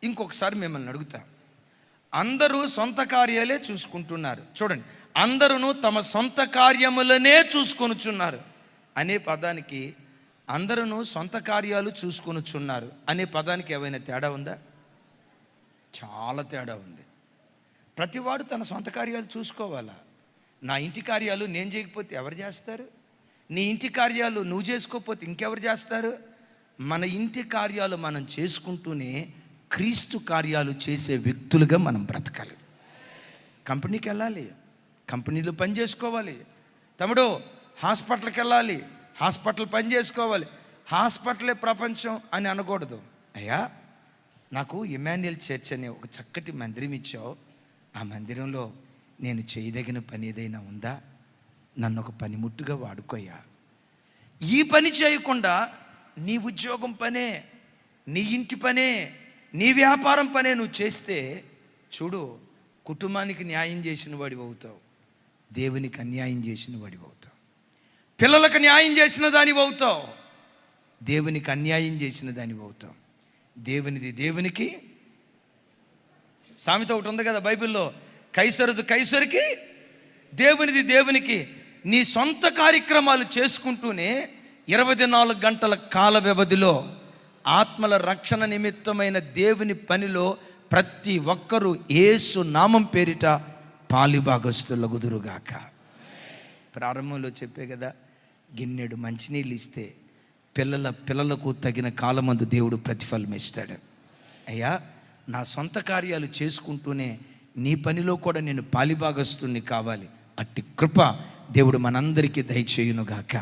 ఇంకొకసారి మిమ్మల్ని అడుగుతా. అందరూ సొంత కార్యాలే చూసుకుంటున్నారు. చూడండి, అందరూ తమ సొంత కార్యములనే చూసుకొనుచున్నారు అనే పదానికి అందరూ సొంత కార్యాలు చూసుకొనుచున్నారు అనే పదానికి ఏమైనా తేడా ఉందా? చాలా తేడా ఉంది. ప్రతివాడు తన సొంత కార్యాలు చూసుకోవాలా. నా ఇంటి కార్యాలు నేను చేయకపోతే ఎవరు చేస్తారు? నీ ఇంటి కార్యాలు నువ్వు చేసుకోకపోతే ఇంకెవరు చేస్తారు? మన ఇంటి కార్యాలు మనం చేసుకుంటూనే క్రీస్తు కార్యాలు చేసే వ్యక్తులుగా మనం బ్రతకాలి. కంపెనీకి వెళ్ళాలి, కంపెనీలో పని చేసుకోవాలి. తమ్ముడు హాస్పిటల్కి వెళ్ళాలి, హాస్పిటల్ పని చేసుకోవాలి. హాస్పిటలే ప్రపంచం అని అనకూడదు. అయ్యా, నాకు ఇమాన్యుయల్ చర్చ్ అనే ఒక చక్కటి మందిరం ఇచ్చావు, ఆ మందిరంలో నేను చేయదగిన పని ఏదైనా ఉందా? నన్ను ఒక పనిముట్టుగా వాడుకోయ్యా. ఈ పని చేయకుండా నీ ఉద్యోగం పనే, నీ ఇంటి పనే, నీ వ్యాపారం పనే నువ్వు చేస్తే చూడు, కుటుంబానికి న్యాయం చేసిన వాడివి అవుతావు, దేవునికి అన్యాయం చేసిన వాడివి అవుతావు. పిల్లలకు న్యాయం చేసిన దానివి అవుతావు, దేవునికి అన్యాయం చేసిన దానివి అవుతావు. దేవునిది దేవునికి, సామెత ఒకటి ఉంది కదా బైబిల్లో, కైసరుది కైసరికి, దేవునిది దేవునికి. నీ సొంత కార్యక్రమాలు చేసుకుంటూనే 24 గంటల కాల వ్యవధిలో ఆత్మల రక్షణ నిమిత్తమైన దేవుని పనిలో ప్రతి ఒక్కరూ యేసు నామం పేరిట పాలిభాగస్తులగుదురుగాక. ప్రారంభంలో చెప్పే కదా, గిన్నెడు మంచినీళ్ళు ఇస్తే పిల్లలకు తగిన కాలమందు దేవుడు ప్రతిఫలం ఇస్తాడు. అయ్యా, నా సొంత కార్యాలు చేసుకుంటూనే నీ పనిలో కూడా నేను పాలిభాగస్తుని కావాలి. అట్టి కృప దేవుడు మనందరికీ దయచేయునుగాక.